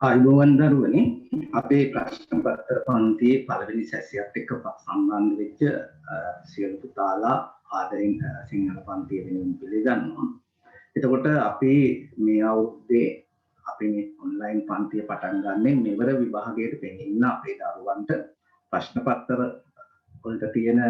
ආයුබෝවන් දරුවනේ අපේ ප්‍රශ්න පත්‍ර පන්තියේ පළවෙනි සැසියත් එක්ක සම්බන්ධ වෙච්ච සියලු පුතාලා ආදරෙන් සිංහල පන්තිය වෙනුවෙන් පිළිගන්නවා. එතකොට අපි මේ අවුරුද්දේ අපි මේ ඔන්ලයින් පන්තිය පටන් ගන්නේ මෙවර විභාගයට පෙනෙන්න අපේ දරුවන්ට ප්‍රශ්න පත්‍ර වලට තියෙන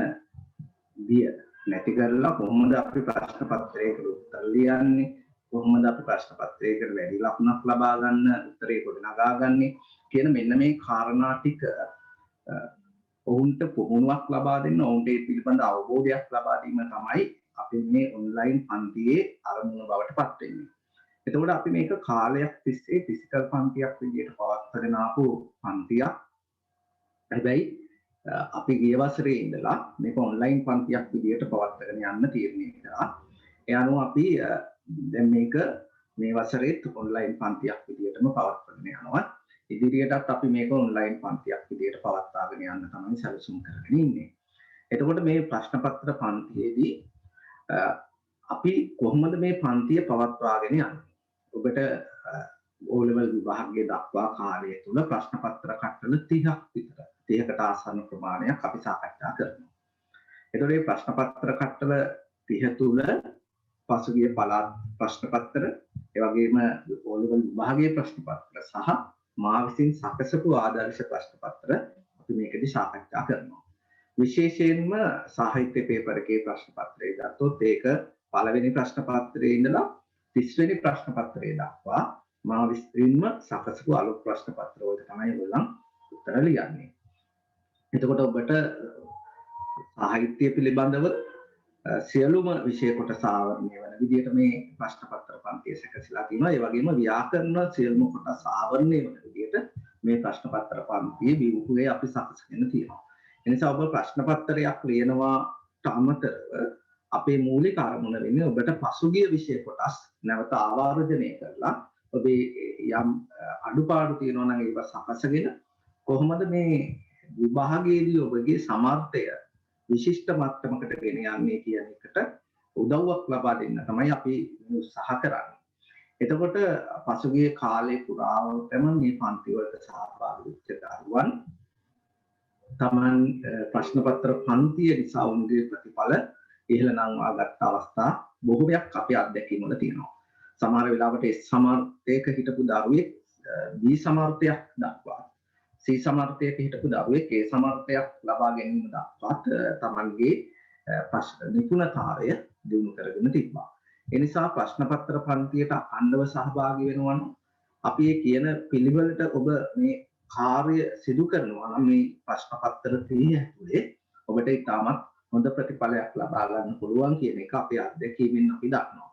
බිය නැති කරලා කොහොමද අපි ප්‍රශ්න පත්‍රයකට උත්තර ලියන්නේ, කොහොමද අපි ප්‍රශ්න පත්‍රයකට වැඩි ලකුණක් ලබා ගන්න උත්තරේ ගොඩනගා ගන්නේ කියන මෙන්න මේ කාරණා ටික ඔවුන්ට පුහුණුවක් ලබා දෙන්න, ඔවුන්ට ඒ පිළිබඳ අවබෝධයක් ලබා දීම තමයි අපි මේ ඔන්ලයින් පන්තියේ අරමුණ බවට පත් වෙන්නේ. එතකොට අපි මේක කාලයක් තිස්සේ ෆිසිකල් පන්තියක් විදිහට පවත්වාගෙන ආපු පන්තියක්. හැබැයි අපි ගිය වසරේ ඉඳලා මේක ඔන්ලයින් පන්තියක් විදිහට පවත්වාගෙන යන්න තීරණය කළා. ඒ අනුව අපි දැන් මේක මේ වසරේත් ඔන්ලයින් පන්තියක් විදිහටම පවත්වාගෙන යනවා. ඉදිරියටත් අපි මේක ඔන්ලයින් පන්තියක් විදිහට පවත්වාගෙන යන්න තමයි සැලසුම් කරගෙන ඉන්නේ. එතකොට මේ ප්‍රශ්න පත්‍ර පන්තියේදී අපි කොහොමද මේ පන්තිය පවත්වාගෙන යන්නේ? ඔබට O level විභාගයේ දක්වා කාලය තුල ප්‍රශ්න පත්‍ර කට්ටල 30ක් විතර 30කට ආසන්න ප්‍රමාණයක් අපි සාකච්ඡා කරනවා. එතකොට මේ ප්‍රශ්න පත්‍ර කට්ටල 30 තුල පසුගිය පළාත් ප්‍රශ්න පත්‍ර, ඒ වගේම O level විභාගයේ ප්‍රශ්න පත්‍ර සහ මා විසින් සකසපු ආදර්ශ ප්‍රශ්න පත්‍ර අපි මේකදී සාකච්ඡා කරනවා. විශේෂයෙන්ම සාහිත්‍ය පේපර් එකේ ප්‍රශ්න පත්‍රය ගත්තොත් ඒක පළවෙනි ප්‍රශ්න පත්‍රයේ ඉඳලා 30 වෙනි ප්‍රශ්න පත්‍රය දක්වා මා විසින්ම සකසපු අලුත් ප්‍රශ්න පත්‍ර වලට තමයි ඔයගොල්ලන් උත්තර ලියන්නේ. එතකොට ඔබට සාහිත්‍ය පිළිබඳව සියලුම විෂය කොටස ආවරණය වෙන විදිහට මේ ප්‍රශ්න පත්‍ර පන්තිය සැකසීලා තියෙනවා. ඒ වගේම ව්‍යාකරණ සියලුම කොටස් ආවරණය වෙන විදිහට මේ ප්‍රශ්න පත්‍ර පන්තියේ ව්‍යුහය අපි සකසගෙන තියෙනවා. ඒ නිසා ඔබ ප්‍රශ්න පත්‍රයක් ලියනවාට අමතරව අපේ මූලික අරමුණ වෙන්නේ ඔබට පසුගිය විෂය කොටස් නැවත ආවර්ජනය කරලා ඔබේ යම් අඩුපාඩු තියෙනවා නම් ඒක සකසගෙන කොහොමද මේ විභාගයේදී ඔබගේ සමර්ථය විශිෂ්ට මට්ටමකට ගෙන යන්නේ කියන එකට උදව්වක් ලබා දෙන්න තමයි අපි උත්සාහ කරන්නේ. එතකොට පසුගිය කාලේ පුරාවටම මේ පන්ති වලට සහභාගී වෙච්ච දරුවන් තමන් ප්‍රශ්න පත්‍ර පන්තිය නිසා උන්ගේ ප්‍රතිඵල ඉහළ නංවා ගත්ත අවස්ථා බොහෝමයක් අපේ අත්දැකීම් වල තියෙනවා. සමහර වෙලාවට S සමර්ථයක හිටපු දරුවෙක් B සමර්ථයක් දක්වා, C සමර්ථයක හිටපු දරුවෙක් A සමර්ථයක් ලබා ගැනීම දක්වාත් තමන්ගේ නිපුණතාවය දියුණු කරගෙන තිබ්බා. ඒ නිසා ප්‍රශ්න පත්‍ර පන්තියට අඛණ්ඩව සහභාගී වෙනවා නම් අපි කියන පිළිවෙලට ඔබ මේ කාර්ය සිදු කරනවා නම් මේ ප්‍රශ්න පත්‍ර 30 ඇතුලේ ඔබට ඉතාමත් හොඳ ප්‍රතිඵලයක් ලබා ගන්න පුළුවන් කියන එක අපේ අත්දැකීමෙන් අපි දන්නවා.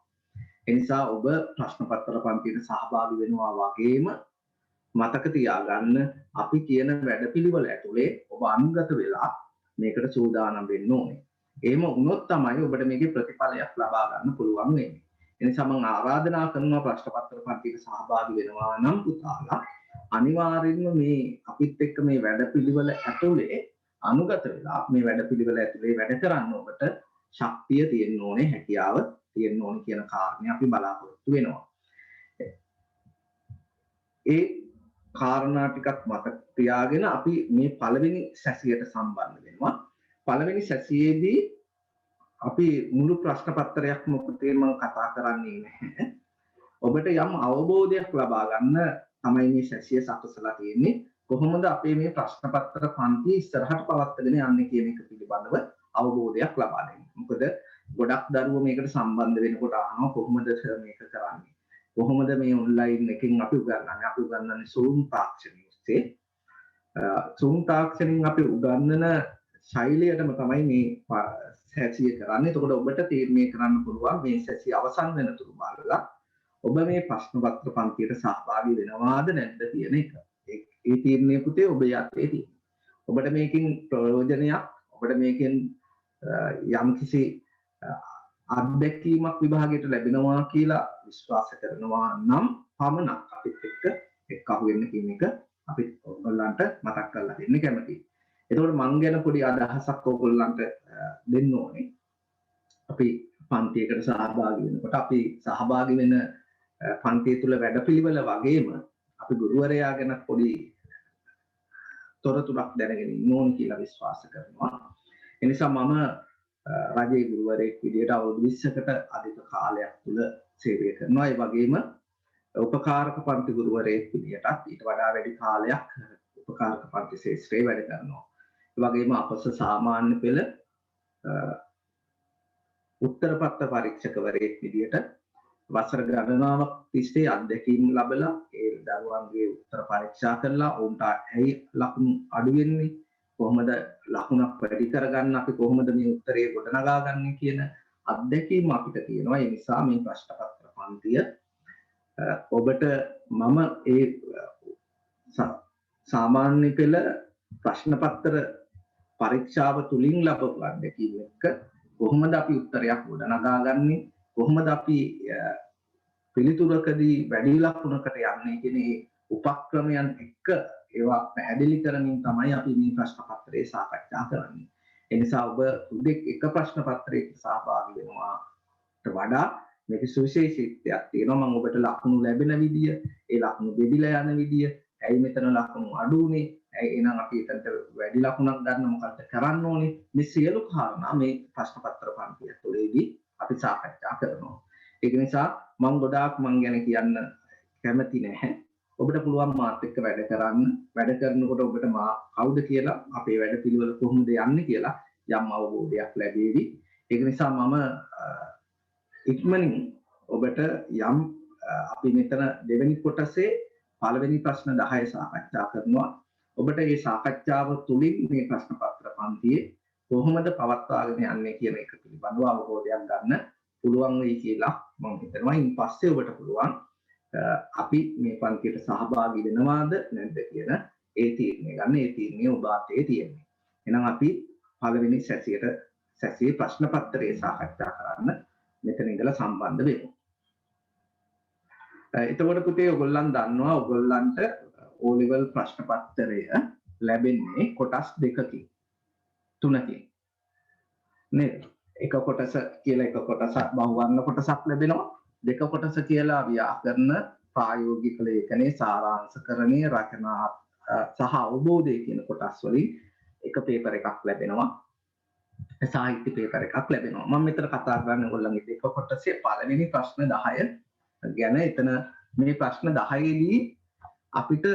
ඒ නිසා ඔබ ප්‍රශ්න පත්‍ර පන්තියට සහභාගී වෙනවා වගේම මතක තියාගන්න අපි කියන වැඩපිළිවෙල ඇතුලේ ඔබ අනුගත වෙලා මේකට සූදානම් වෙන්න ඕනේ. එහෙම වුණොත් තමයි ඔබට මේකේ ප්‍රතිඵලයක් ලබා ගන්න පුළුවන් වෙන්නේ. ඒ නිසා මම ආරාධනා කරනවා ප්‍රශ්න පත්‍ර පන්තියට සහභාගී වෙනවා නම් පුතාලා අනිවාර්යෙන්ම මේ අපිත් එක්ක මේ වැඩපිළිවෙල ඇතුලේ අනුගත වෙලා මේ වැඩපිළිවෙල ඇතුලේ වැඩ කරන්න ඔබට ශක්තිය තියෙන්න ඕනේ, හැකියාව තියෙන්න ඕනේ කියන කාරණේ අපි බලාපොරොත්තු වෙනවා. ඒ කාරණා ටිකක් මතක තියාගෙන අපි මේ පළවෙනි සැසියට සම්බන්ධ වෙනවා. පළවෙනි සැසියේදී අපි මුළු ප්‍රශ්න පත්‍රයක්ම පුතේ මම කතා කරන්නේ නැහැ. ඔබට යම් අවබෝධයක් ලබා ගන්න තමයි මේ සැසිය සකසලා තියෙන්නේ. කොහොමද අපේ මේ ප්‍රශ්න පත්‍ර පන්තිය ඉස්සරහට පවත්වාගෙන යන්නේ කියන එක පිළිබඳව අවබෝධයක් ලබා දෙන්න. මොකද ගොඩක් දරුවෝ මේකට සම්බන්ධ වෙනකොට අහනවා කොහොමද මේක කරන්නේ? කොහොමද මේ ඔන්ලයින් එකකින් අපි උගන්වන්නේ? අපි උගන්වන්නේ Zoom තාක්ෂණය ඔස්සේ. Zoom තාක්ෂණයෙන් අපි උගන්වන ශෛලියටම තමයි මේ සැසිය කරන්නේ. එතකොට ඔබට තීරණය කරන්න පුළුවන් මේ සැසිය අවසන් වෙනතුරු බලලා ඔබ මේ ප්‍රශ්න පත්‍ර පන්තියට සහභාගී වෙනවාද නැද්ද කියන එක. ඒ තීරණය පුතේ ඔබ යත්තේ තියෙනවා. ඔබට මේකෙන් ප්‍රයෝජනයක්, ඔබට මේකෙන් යම්කිසි අත්දැකීමක් විභාගයට ලැබෙනවා කියලා විශ්වාස කරනවා නම් පමණක් අපිත් එක්ක අහු වෙන්න කියන එක අපි ඔයගොල්ලන්ට මතක් කරලා දෙන්න කැමතියි. එතකොට මං ගැන පොඩි අදහසක් ඔයගොල්ලන්ට දෙන්න ඕනේ. අපි පන්තියකට සහභාගී වෙනකොට අපි සහභාගී වෙන පන්තිය තුල වැඩපිළිවෙල වගේම අපි ගුරුවරයා ගැන පොඩි තොරතුරක් දැනගෙන ඉන්න ඕනේ කියලා විශ්වාස කරනවා. ඒ නිසා මම රජයේ ගුරුවරයෙක් විදිහට අවුරුදු 20කට අධික කාලයක් තුල සේවය කරනවා. ඒ වගේම උපකාරක පන්ති ගුරුවරයෙක් විදිහටත් ඊට වඩා වැඩි කාලයක් උපකාරක පන්ති ශාස්ත්‍රයේ වැඩ කරනවා. ඒ වගේම අපස සාමාන්‍ය පෙළ උත්තර පත්‍ර පරීක්ෂකවරයෙක් විදිහට වසර ගණනාවක් තිස්සේ අත්දැකීම් ලැබලා ඒ දරුවන්ගේ උත්තර පරීක්ෂා කරලා උන්ට ඇයි ලකුණු අඩු වෙන්නේ, කොහොමද ලකුණක් වැඩි කරගන්න, අපි කොහොමද මේ උත්තරේ ගොඩනගා ගන්න කියන අත්දැකීම් අපිට තියෙනවා. ඒ නිසා මේ ප්‍රශ්න පත්‍ර පන්තිය ඔබට මම ඒ සාමාන්‍ය පෙළ ප්‍රශ්න පත්‍ර පරීක්ෂාව තුලින් ලැබපු අත්දැකීම් එක්ක කොහොමද අපි උත්තරයක් ගොඩනගා ගන්නේ, කොහොමද අපි පිළිතුරකදී වැඩි ලකුණකට යන්නේ කියන මේ උපක්‍රමයන් එක්ක ඒවා පැහැදිලි කරමින් තමයි අපි මේ ප්‍රශ්න පත්‍රය සාකච්ඡා කරන්නේ. ඒ නිසා ඔබ උදෙක් එක ප්‍රශ්න පත්‍රයකට සහභාගී වෙනවාට වඩා මේක සුවිශේෂීත්වයක් තියෙනවා. මම ඔබට ලකුණු ලැබෙන විදිය, ඒ ලකුණු බෙදිලා යන විදිය, ඇයි මෙතන ලකුණු අඩු උනේ, ඇයි එහෙනම් අපි එතනට වැඩි ලකුණක් ගන්න මොකක්ද කරන්න ඕනේ, මේ සියලු කාරණා මේ ප්‍රශ්න පත්‍ර පන්තිය තුළේදී අපි සාකච්ඡා කරනවා. ඒක නිසා මම ගොඩාක් මං ගැන කියන්න කැමති නැහැ. ඔබට පුළුවන් මාත් එක්ක වැඩ කරන්න. වැඩ කරනකොට ඔබට මා කවුද කියලා, අපේ වැඩ පිළිවෙල කොහොමද යන්නේ කියලා යම් අවබෝධයක් ලැබෙවි. ඒක නිසා මම ඉක්මනින් ඔබට යම් අපි මෙතන දෙවෙනි කොටසේ පළවෙනි ප්‍රශ්න 10 සාකච්ඡා කරනවා. ඔබට මේ සාකච්ඡාව තුළින් මේ ප්‍රශ්න පත්‍ර පන්තියේ කොහොමද පවත්වාගෙන යන්නේ කියන එක පිළිබඳව අවබෝධයක් ගන්න පුළුවන් වෙයි කියලා මම හිතනවා. ඉන් පස්සේ ඔබට පුළුවන් අපි මේ පන්තියට සහභාගී වෙනවාද නැද්ද කියන ඒ තීරණය ගන්න. ඒ තීරණය ඔබ අතේ තියෙන්නේ. එහෙනම් අපි පළවෙනි සැසියේ ප්‍රශ්න පත්‍රයේ සාකච්ඡා කරන්න මෙතන ඉඳලා සම්බන්ධ වෙමු. එතකොට පුතේ ඔයගොල්ලන් දන්නවා ඔයගොල්ලන්ට O level ප්‍රශ්න පත්‍රය ලැබෙන්නේ කොටස් දෙකකින් තුනකින් නේද? එක කොටස කියලා එක කොටසක් බහුවර්ණ කොටසක් ලැබෙනවා. දෙක කොටස කියලා ව්‍යාකරණ ප්‍රායෝගික ලේඛනයේ සාරාංශකරණයේ රචනා සහ අවබෝධය කියන කොටස් වලින් එක පේපර් එකක් ලැබෙනවා. සාහිත්‍ය පේපර් එකක් ලැබෙනවා. මම මෙතන කතා කරන්නේ ඔයගොල්ලන්ගේ දෙක කොටසේ පළවෙනි ප්‍රශ්න 10 ගැන. එතන මේ ප්‍රශ්න 10 දී අපිට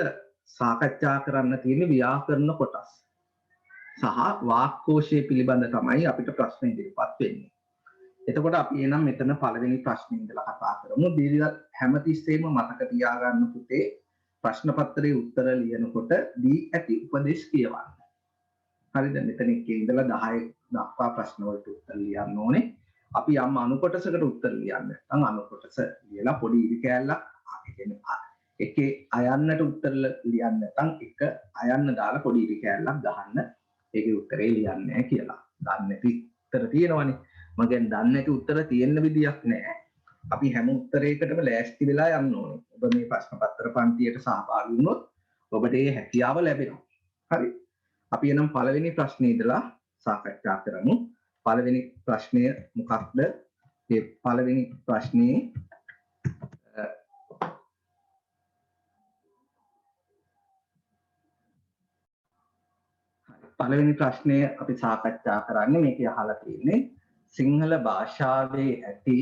සාකච්ඡා කරන්න තියෙන ව්‍යාකරණ කොටස් සහ වාක්කෝෂය පිළිබඳ තමයි අපිට ප්‍රශ්න ඉදිරිපත් වෙන්නේ. එතකොට අපි එනම් මෙතන පළවෙනි ප්‍රශ්නේ ඉඳලා කතා කරමු. දීලා හැමතිස්සෙම මතක තියාගන්න පුතේ ප්‍රශ්න පත්‍රයේ උත්තර ලියනකොට දී ඇති උපදේශ කියවන්න. හරිද? මෙතන එකේ ඉඳලා 10 දක්වා ප්‍රශ්න වලට උත්තර ලියන්න ඕනේ. අපි යම් අණු කොටසකට උත්තර ලියන්න නැත්නම් අණු කොටස ලියලා පොඩි ඉරි කෑල්ලක් එකේ අයන්නට උත්තර ලියන්න නැත්නම් එක අයන්න දාලා පොඩි ඉරි කෑල්ලක් ගහන්න ඒකේ උත්තරේ ලියන්නේ නැහැ කියලා. දන්නේ නැති උත්තර තියෙනවනේ. මම කියන්නේ දන්නේ නැති උත්තර තියෙන්න විදියක් නැහැ. අපි හැම උත්තරයකටම ලෑස්ති වෙලා යන්න ඕනේ. ඔබ මේ ප්‍රශ්න පත්‍ර පන්තියට සහභාගී වුණොත් ඔබට ඒ හැකියාව ලැබෙනවා. හරි. අපි එනම් පළවෙනි ප්‍රශ්නේ ඉඳලා සාකච්ඡා කරමු. පළවෙනි ප්‍රශ්නය මොකක්ද? මේ පළවෙනි ප්‍රශ්නේ පළවෙනි ප්‍රශ්නය අපි සාකච්ඡා කරන්නේ මේකේ අහලා තියෙන්නේ සිංහල භාෂාවේ ඇති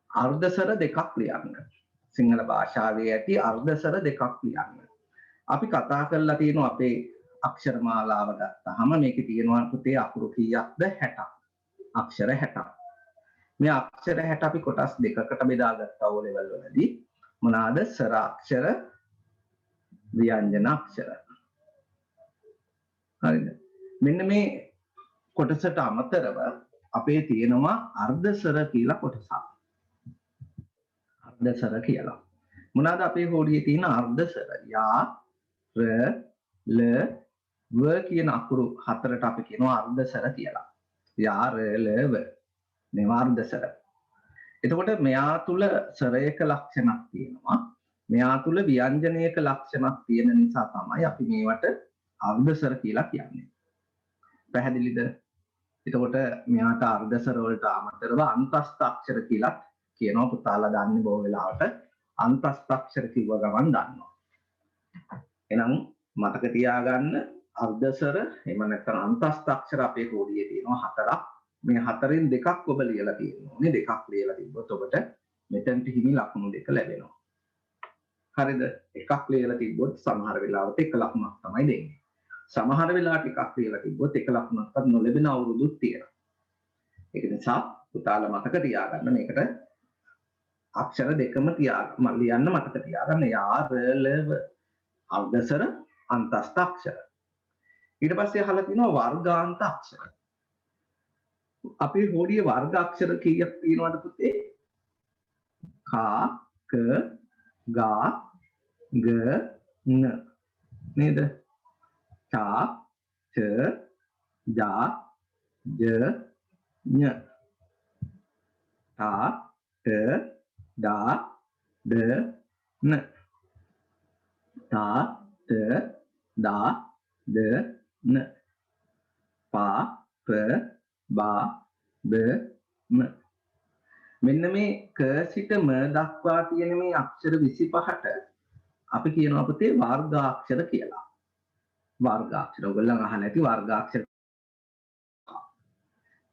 අර්ධසර දෙකක් ලියන්න. සිංහල භාෂාවේ ඇති අර්ධසර දෙකක් ලියන්න. අපි කතා කරලා තියෙනවා අපේ අක්ෂර මාලාව ගත්තාම මේකේ තියෙනවා පුතේ අකුරු කීයක්ද? 60ක්. අක්ෂර 60ක්. මේ අක්ෂර 60 අපි කොටස් දෙකකට බෙදාගත්තා O level වලදී. මොනවාද? සර අක්ෂර, ව්‍යංජන අක්ෂර. හරිද? මෙන්න මේ කොටසට අමතරව අපේ තියෙනවා අර්ධසර කියලා කොටසක්. අර්ධසර කියලා. මොනවාද අපේ හොඩියේ තියෙන අර්ධසර? යා, ර, ල, ව කියන අකුරු හතරට අපි කියනවා අර්ධසර කියලා. යා, ර, ල, ව. මේවා අර්ධසර. එතකොට මෙයා තුල සරයක ලක්ෂණක් තියෙනවා. මෙයා තුල ව්‍යංජනයක ලක්ෂණක් තියෙන නිසා තමයි අපි මේවට අර්ධසර කියලා කියන්නේ. පැහැදිලිද? එතකොට මෙයාට අර්ධසර වලට අමතරව අන්තස්ථ අක්ෂර කියලා කියනවා. පුතාලා දන්නේ බොහෝ වෙලාවට අන්තස්ථාක්ෂර කිව්ව ගමන් දන්නවා. එහෙනම් මතක තියාගන්න අර්ධසර එහෙම නැත්නම් අන්තස්ථාක්ෂර අපේ කෝඩියේ තියෙනවා හතරක්. මේ හතරෙන් දෙකක් ඔබ ලියලා තියෙනවා. මේ දෙකක් ලියලා තිබ්බොත් ඔබට මෙතනට හිමි ලකුණු දෙක ලැබෙනවා. හරිද? එකක් ලියලා තිබ්බොත් සමහර වෙලාවට එක ලකුණක් තමයි දෙන්නේ. සමහර වෙලාවට එකක් ලියලා තිබ්බොත් එක ලකුණක්වත් නොලැබෙන අවුරුදුත් තියෙනවා. ඒක නිසා පුතාලා මතක තියාගන්න මේකට අක්ෂර දෙකම ලියන්න මතක තියාගන්න. යා ර ල ව අර්ධසර අන්තස්ථාක්ෂර. ඊට පස්සේ අහලා තිනවා වර්ගාන්ත අක්ෂර. අපේ හෝඩියේ වර්ග අක්ෂර කීයක් තියෙනවද පුතේ? කා ක ගා ග න නේද? තා ච ජා ජ ඤ තා ට දා ද න තා ට දා ද න පා ප බා ද ම. මෙන්න මේ ක සිට ම දක්වා තියෙන මේ අක්ෂර 25ට අපි කියනවා පුතේ වර්ගාක්ෂර කියලා. වර්ගාක්ෂර ඔයගොල්ලන් අහලා ඇති වර්ගාක්ෂර.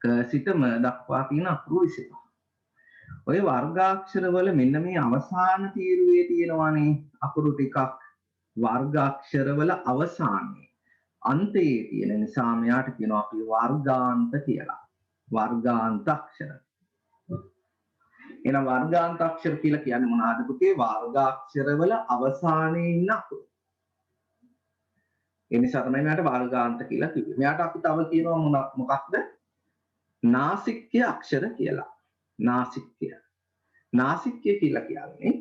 ක සිට ම දක්වා තියෙන අකුරු 25. ඔය වර්ගාක්ෂර වල මෙන්න මේ අවසාන තීරුවේ තියෙනවානේ අකුරු ටිකක් වර්ගාක්ෂර වල අවසානයේ අන්තයේ තියෙන නිසා මෙයාට කියනවා අපි වර්ගාන්ත කියලා. වර්ගාන්ත අක්ෂර. එහෙනම් වර්ගාන්ත අක්ෂර කියලා කියන්නේ මොනවාද පුතේ? වර්ගාක්ෂර වල අවසානයේ ඉන්න අකුරු. ඒ නිසා තමයි මෙයාට වර්ගාන්ත කියලා කිව්වේ. මෙයාට අපි තව කියනවා මොකක්ද? නාසික්‍ය අක්ෂර කියලා. නාසික්‍ය. නාසික්‍ය කියලා කියන්නේ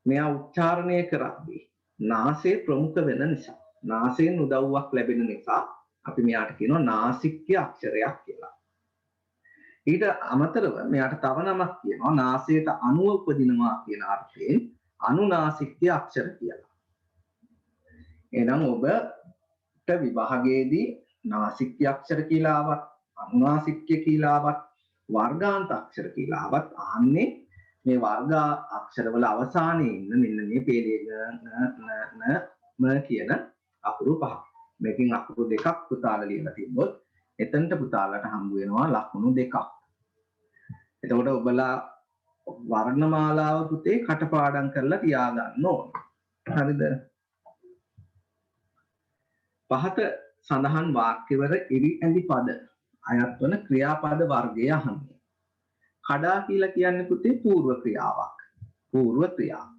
මෙයා උච්චාරණය කරද්දී නාසය ප්‍රමුඛ වෙන නිසා, නාසයෙන් උදව්වක් ලැබෙන නිසා අපි මෙයාට කියනවා නාසික්‍ය අක්ෂරයක් කියලා. ඊට අමතරව මෙයාට තව නමක් කියනවා නාසයට අණුව උපදිනවා කියන අර්ථයෙන් අනුනාසික්‍ය අක්ෂර කියලා. එහෙනම් ඔබට විභාගයේදී නාසික්‍ය අක්ෂර කියලා ආවත් අනුනාසික්‍ය කියලා ආවත් වර්ගාන්ත අක්ෂර කියලා ආවත් ආන්නේ මේ වර්ග අක්ෂර වල අවසානයේ ඉන්න මෙන්න මේ පේලේ න ම කියන අකුරු පහ. මේකෙන් අකුරු දෙකක් පුතාලා ලියලා තිබ්බොත් එතනට පුතාලට හම්බ වෙනවා ලකුණු දෙකක්. එතකොට ඔබලා වර්ණමාලාව පුතේ කටපාඩම් කරලා තියාගන්න ඕනේ. හරිද? පහත සඳහන් වාක්‍යවල ඉරි ඇඳි පද අයත් වන ක්‍රියාපද වර්ගය අහන්නේ. කඩා කියලා කියන්නේ පුතේ పూర్ව ක්‍රියාවක්. పూర్ව ක්‍රියාව.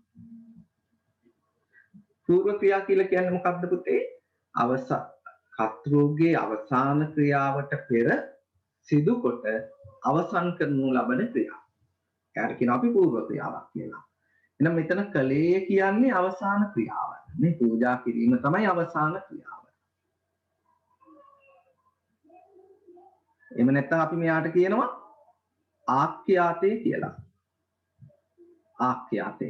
పూర్ව ක්‍රියා කියලා කියන්නේ මොකක්ද පුතේ? කර්තෘගේ අවසාන ක්‍රියාවට පෙර සිදු කොට අවසන් කරනු ලබන ක්‍රියාව. ඒකට කියනවා අපි పూర్ව ක්‍රියාවක් කියලා. එහෙනම් මෙතන කලේ කියන්නේ අවසාන ක්‍රියාව. මේ පූජා කිරීම තමයි අවසාන ක්‍රියාව. එහෙම නැත්නම් අපි මෙයාට කියනවා ආඛ්‍යාතය කියලා. ආඛ්‍යාතය.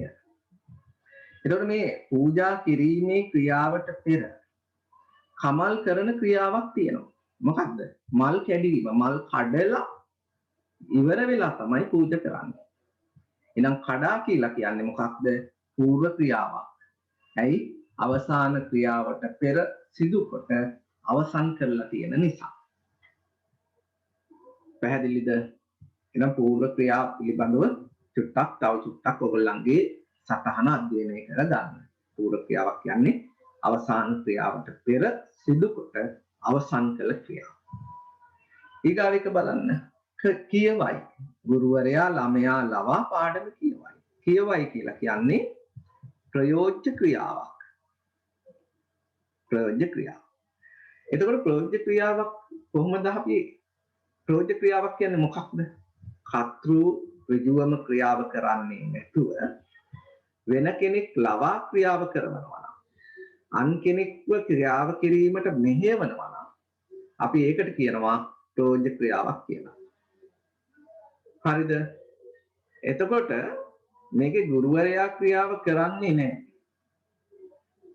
එතකොට මේ පූජා කිරීමේ ක්‍රියාවට පෙර කමල් කරන ක්‍රියාවක් තියෙනවා. මොකක්ද? මල් කැඩීම. මල් කඩලා ඉවර වෙලා තමයි පූජා කරන්නේ. එහෙනම් කඩා කියලා කියන්නේ මොකක්ද? పూర్ව ක්‍රියාවක්. ඇයි? අවසාන ක්‍රියාවට පෙර සිදු කොට අවසන් කරලා තියෙන නිසා. පැහැදිලිද? එහෙනම් పూర్ව ක්‍රියා පිළිබඳව චුට්ටක් තව චුට්ටක් ඔයගොල්ලන්ගේ සටහන අධ්‍යයනය කරලා ගන්න. పూర్ව ක්‍රියාවක් කියන්නේ අවසාන ක්‍රියාවට පෙර සිදු කොට අවසන් කළ ක්‍රියාව. ඊගාවික බලන්න. කියවයි. ගුරුවරයා ළමයා ලවා පාඩම කියවයි. කියවයි කියලා කියන්නේ ප්‍රයෝජ්‍ය ක්‍රියාවක්. ප්‍රයෝජ්‍ය ක්‍රියාව. එතකොට ප්‍රයෝජ්‍ය ක්‍රියාවක් කොහොමද අපි ප්‍රයෝජ්‍ය ක්‍රියාවක් කියන්නේ මොකක්ද? කර්තෘ ඍජුවම ක්‍රියාව කරන්නේ නැතුව වෙන කෙනෙක් ලවා ක්‍රියාව කරනවා නම් අන් කෙනෙක්ව ක්‍රියාව කිරීමට මෙහෙයවනවා නම් අපි ඒකට කියනවා ප්‍රයෝජ්‍ය ක්‍රියාවක් කියලා. හරිද? එතකොට මේකේ ගුරුවරයා ක්‍රියාව කරන්නේ නැහැ.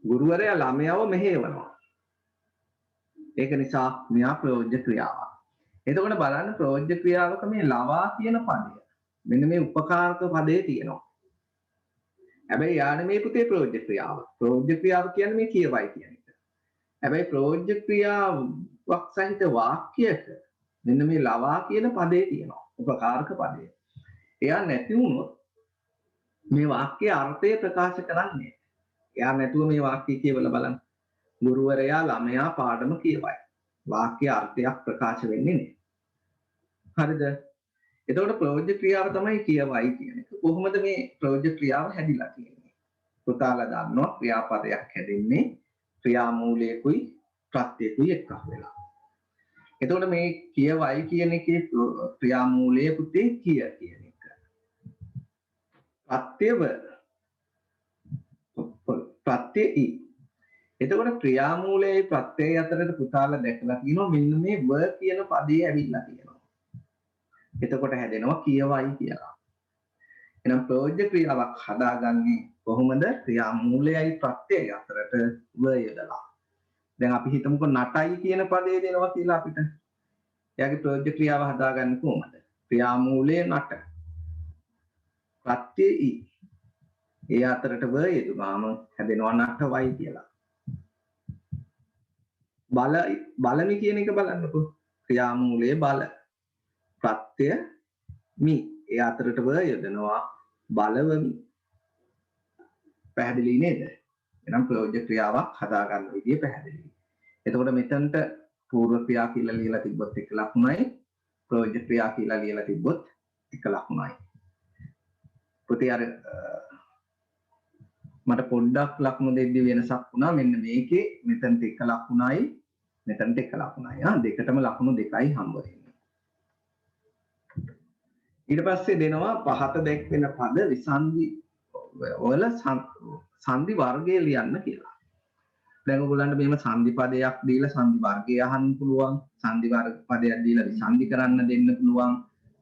ගුරුවරයා ළමයාව මෙහෙයවනවා. ඒක නිසා මෙයා ප්‍රයෝජ්‍ය ක්‍රියාවක්. එතකොට බලන්න ප්‍රයෝජ්‍ය ක්‍රියාවක මේ ලවා කියන පදය මෙන්න මේ උපකාරක පදේ තියෙනවා. හැබැයි යානේ මේ පුතේ ප්‍රයෝජ්‍ය ක්‍රියාව. ප්‍රයෝජ්‍ය ක්‍රියාව කියන්නේ මේ කියවයි කියන එක. හැබැයි ප්‍රයෝජ්‍ය ක්‍රියාවක් සහිත වාක්‍යයක මෙන්න මේ ලවා කියන පදේ තියෙනවා. උපකාරක පදේ. එයා නැති වුණොත් මේ වාක්‍යයේ අර්ථය ප්‍රකාශ කරන්නේ. එයා නැතුව මේ වාක්‍යය කියවලා බලන්න. ගුරුවරයා ළමයා පාඩම කියවයි. වාක්‍ය අර්ථයක් ප්‍රකාශ වෙන්නේ නැහැ. හරිද? එතකොට ප්‍රයෝජ්‍ය ක්‍රියාව තමයි කියවයි කියන එක. කොහොමද මේ ප්‍රයෝජ්‍ය ක්‍රියාව හැදිලා තියෙන්නේ? පුතාලා දන්නවා ක්‍රියාපදයක් හැදෙන්නේ ක්‍රියාමූලයකුයි ප්‍රත්‍යයකුයි එක්ක වෙලා. එතකොට මේ කියවයි කියන එකේ ක්‍රියාමූලය පුතේ කිය කියන එක. ප්‍රත්‍යයයි. එතකොට ක්‍රියාමූලයේ ප්‍රත්‍යය අතරට පුතාලා දැකලා තියෙනවා මෙන්න මේ ව කියන පදේ ඇවිල්ලා තියෙනවා. එතකොට හැදෙනවා කියවයි කියලා. එහෙනම් ප්‍රයෝජ්‍ය ක්‍රියාවක් හදාගන්නේ කොහොමද? ක්‍රියාමූලයයි ප්‍රත්‍යයයි අතරට ව යොදලා. දැන් අපි හිතමුකෝ නටයි කියන පදේ දෙනවා කියලා අපිට. එයාගේ ප්‍රයෝජ්‍ය ක්‍රියාව හදාගන්නේ කොහොමද? ක්‍රියාමූලයේ නට. ප්‍රත්‍යයයි. ඒ අතරට ව යොදුනාම හැදෙනවා නටවයි කියලා. බලමි කියන එක බලන්නකෝ. ක්‍රියාමූලයේ බල. ප්‍රත්‍ය මි. ඒ අතරට ව යොදනවා බලවමි. පැහැදිලි නේද? එහෙනම් ප්‍රයෝජ්‍ය ක්‍රියාවක් හදා ගන්න විදිය පැහැදිලි. එතකොට මෙතනට පූර්ව ක්‍රියා කියලා ලියලා තිබ්බොත් එක ලකුණයි, ප්‍රයෝජ්‍ය ක්‍රියා කියලා ලියලා තිබ්බොත් එක ලකුණයි. පුතේ අර මට පොඩ්ඩක් ලකුණු දෙද්දි වෙනසක් වුණා. මෙන්න මේකේ මෙතනට එක ලකුණයි, මෙතනට එක ලකුණයි. දෙකටම ලකුණු දෙකයි හම්බ වෙන්නේ. ඊට පස්සේ දෙනවා පහත දැක්වෙන පද විසන්ධි වල සංධි වර්ගය ලියන්න කියලා. දැන් ඔයගොල්ලන්ට මෙහෙම සංධි පදයක් දීලා සංධි වර්ගය අහන්න පුළුවන්. සංධි වර්ග පදයක් දීලා විසන්ධි කරන්න දෙන්න පුළුවන්.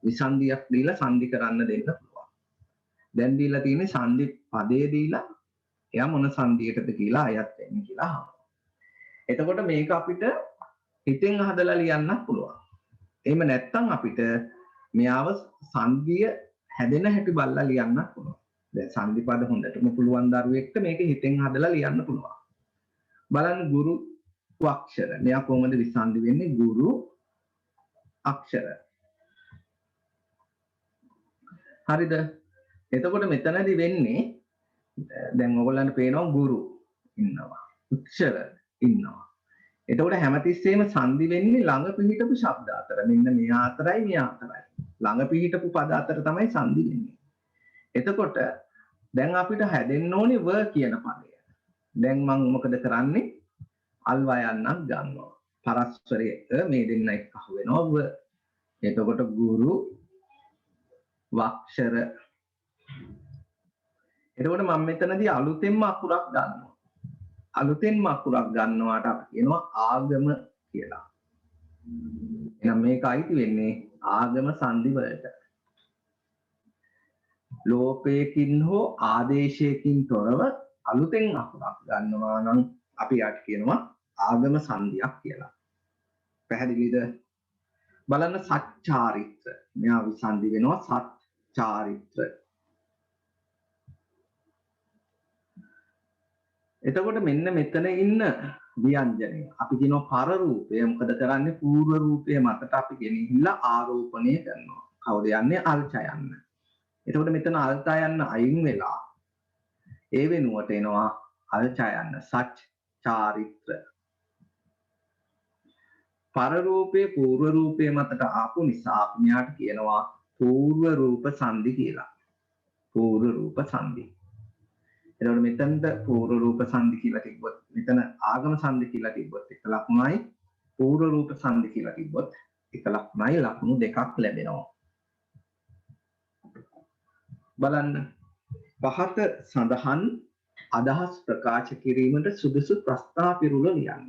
විසන්ධියක් දීලා සංධි කරන්න දෙන්න පුළුවන්. දැන් දීලා තියෙන්නේ සංධි පදේ දීලා එයා මොන සංධියකටද කියලා අයත් වෙන්නේ කියලා අහනවා. එතකොට මේක අපිට හිතෙන් හදලා ලියන්න පුළුවන්. එහෙම නැත්නම් අපිට මෙයාව සංධිය හැදෙන හැටි බලලා ලියන්න පුළුවන්. දැන් සංධි පද හොඳටම පුළුවන් දරුවෙක්ට මේක හිතෙන් හදලා ලියන්න පුළුවන්. බලන්න ගුරු අක්ෂර. මෙයා කොහොමද විසන්ධි වෙන්නේ? ගුරු අක්ෂර. හරිද? එතකොට මෙතනදී වෙන්නේ දැන් ඔයගොල්ලන්ට පේනවා ගුරු ඉන්නවා. අක්ෂර ඉන්නවා. එතකොට හැමතිස්සෙම සංධි වෙන්නේ ළඟ පිහිටපු ශබ්ද අතර. මෙන්න මෙහා අතරයි මෙහා අතරයි. ළඟ පිහිටපු පද අතර තමයි සංධි වෙන්නේ. එතකොට දැන් අපිට හැදෙන්න ඕනේ ව කියන පදය. දැන් මම මොකද කරන්නේ? අල්වයන්නක් ගන්නවා. පරස්පරයක මේ දෙන්න එක්ක අහු වෙනවා ව. එතකොට ගුරු වක්ෂර. එතකොට මම මෙතනදී අලුතෙන්ම අකුරක් ගන්නවා. අලුතෙන්ම අකුරක් ගන්නවාට අපි කියනවා ආගම කියලා. එහෙනම් මේක අයිති වෙන්නේ ආගම සංධි වලට. ලෝපයකින් හෝ ආදේශයකින් තොරව අලුතෙන් අකුරක් ගන්නවා නම් අපි යට කියනවා ආගම සංධියක් කියලා. පැහැදිලිද? බලන්න සච්චාරිත්‍ර. මෙයා විසන්ධි වෙනවා සච්චාරිත්‍ර. එතකොට මෙන්න මෙතන ඉන්න ව්‍යංජනය අපි කියනවා පර රූපය. මොකද කරන්නේ? පූර්ව රූපය මතට අපි ගෙනහිල්ලා ආරෝපණය කරනවා. කවුද යන්නේ? අල්ච යන්න. එතකොට මෙතන අල්ච යන්න අයින් වෙලා ඒ වෙනුවට එනවා අල්ච යන්න සච් චාරිත්‍ර. පර රූපේ පූර්ව රූපය මතට ආපු නිසා අපි මෙයාට කියනවා පූර්ව රූප සංධි කියලා. පූර්ව රූප සංධි. එතකොට මෙතනද පූර්ව රූප සංධි කියලා තිබ්බොත් මෙතන ආගම සංධි කියලා තිබ්බොත් එක ලකුණයි, පූර්ව රූප සංධි කියලා තිබ්බොත් එක ලකුණයි. ලකුණු දෙකක් ලැබෙනවා. බලන්න පහත සඳහන් අදහස් ප්‍රකාශ කිරීමට සුදුසු ප්‍රස්තාව පිරුල ලියන්න.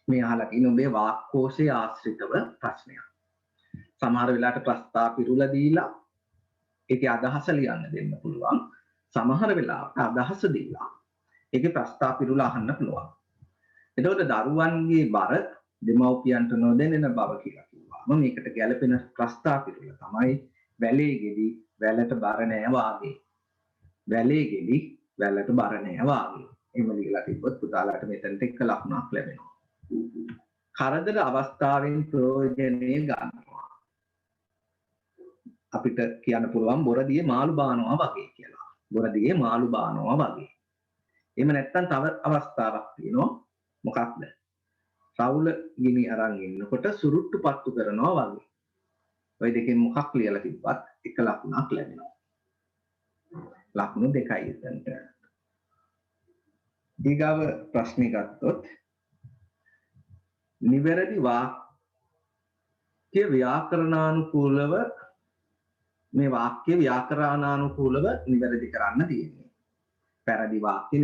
මේ අහලා තියෙන ඔබේ වාක්කෝෂයේ ආශ්‍රිතව ප්‍රශ්නයක්. සමහර වෙලාවට ප්‍රස්තාව පිරුල දීලා ඒකේ අදහස ලියන්න දෙන්න පුළුවන්. සමහර වෙලාවට අදහස දීලා ඒකේ ප්‍රස්තාව පිරුල අහන්න පුළුවන්. එතකොට දරුවන්ගේ බර දෙමව්පියන්ට නොදැනෙන බව කියලා කිව්වම මේකට ගැළපෙන ප්‍රස්තාව පිරුල තමයි වැලේ ගෙඩි වැලට බර නෑ වාගේ. වැලේ ගෙඩි වැලට බර නෑ වාගේ. එහෙම ලියලා තිබ්බොත් පුතාලාට මෙතනට එක ලකුණක් ලැබෙනවා. කරදර අවස්ථාවෙන් ප්‍රයෝජනෙ ගන්නවා. අපිට කියන්න පුළුවන් බොරදියේ මාළු බානවා වගේ කියලා. බොරදියේ මාළු බානවා වගේ. එහෙම නැත්නම් තව අවස්ථාවක් තියෙනවා. මොකක්ද? රවුල ගිනි අරන් ඉන්නකොට සුරුට්ටු පත්තු කරනවා වගේ. ওই දෙකෙන් මොකක් ලියලා තිබ්බත් එක ලකුණක් ලැබෙනවා. ලකුණු දෙකයි එතනට. ඊගාව ප්‍රශ්නේ ගත්තොත් නිවැරදි වාක්‍ය ව්‍යාකරණානුකූලව මේ වාක්‍ය ව්‍යාකරණානුකූලව නිවැරදි කරන්න තියෙන්නේ. පැරදි වාක්‍ය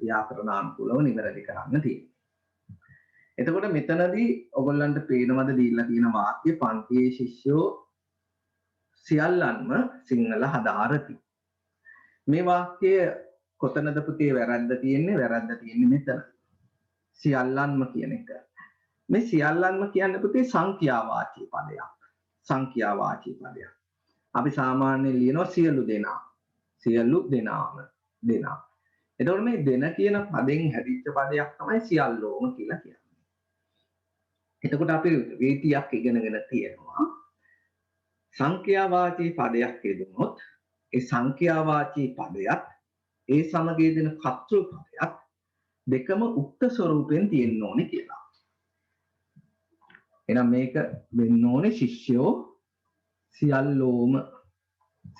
ව්‍යාකරණානුකූලව නිවැරදි කරන්න තියෙන්නේ. එතකොට මෙතනදී ඔයගොල්ලන්ට පේනවද දීලා තියෙන වාක්‍ය පන්තියේ ශිෂ්‍යෝ සියල්ලන්ම සිංහල හදාරති. මේ වාක්‍ය කොතනද පුතේ වැරද්ද තියෙන්නේ? වැරද්ද තියෙන්නේ මෙතන. සියල්ලන්ම කියන එක. මේ සියල්ලන්ම කියන්නේ පුතේ සංඛ්‍යාවාචී පදයක්. සංඛ්‍යාවාචී පදයක්. අපි සාමාන්‍යයෙන් ලියනවා සියලු දෙනා. සියලු දෙනාම දෙනා. එතකොට මේ දෙන කියන පදෙන් හැදිච්ච පදයක් තමයි සියල්ලෝම කියලා කියන්නේ. එතකොට අපි රීතියක් ඉගෙනගෙන තියෙනවා. සංඛ්‍යාවාචී පදයක් යෙදුනොත් ඒ සංඛ්‍යාවාචී පදයක් ඒ සමග යෙදෙන කර්තෘ පදයක් දෙකම උක්ත ස්වරූපයෙන් තියෙන්න ඕනේ කියලා. එහෙනම් මේක වෙන්න ඕනේ ශිෂ්‍යෝ සියල්ලෝම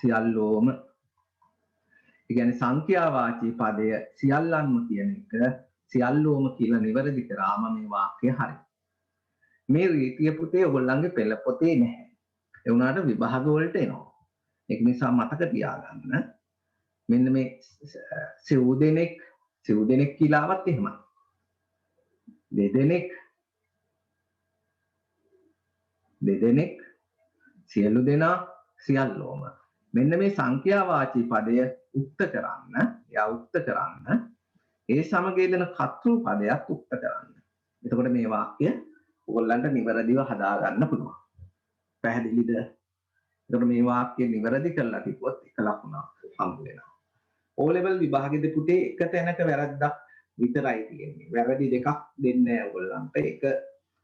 සියල්ලෝම. ඒ කියන්නේ සංඛ්‍යාවාචී පදය සියල්ලන්ම කියන එක සියල්ලෝම කියලා නිවැරදි කරාම මේ වාක්‍යය හරි. මේ රීතිය පුතේ ඔයගොල්ලන්ගේ පෙළ පොතේ නැහැ. ඒ වුණාට විභාග වලට එනවා. ඒක නිසා මතක තියාගන්න. මෙන්න මේ සිව් දෙනෙක් කියලාවත් එහෙමයි. දෙදෙනෙක් සියලු දෙනා සියල්ලෝම. මෙන්න මේ සංඛ්‍යාවාචී පදය උක්ත කරන්න, ඒ සමග යෙදෙන කර්තෘ පදයක් උක්ත කරන්න. එතකොට මේ වාක්‍ය ඔයගොල්ලන්ට නිවැරදිව හදා ගන්න පුළුවන්. පැහැදිලිද? එතකොට මේ වාක්‍ය නිවැරදි කරලා තිබ්බොත් එක ලකුණක් හම්බ වෙනවා. O level විභාගෙදී පුතේ එක තැනක වැරද්දක් විතරයි තියෙන්නේ. වැරදි දෙකක් දෙන්නේ නැහැ ඔයගොල්ලන්ට. එක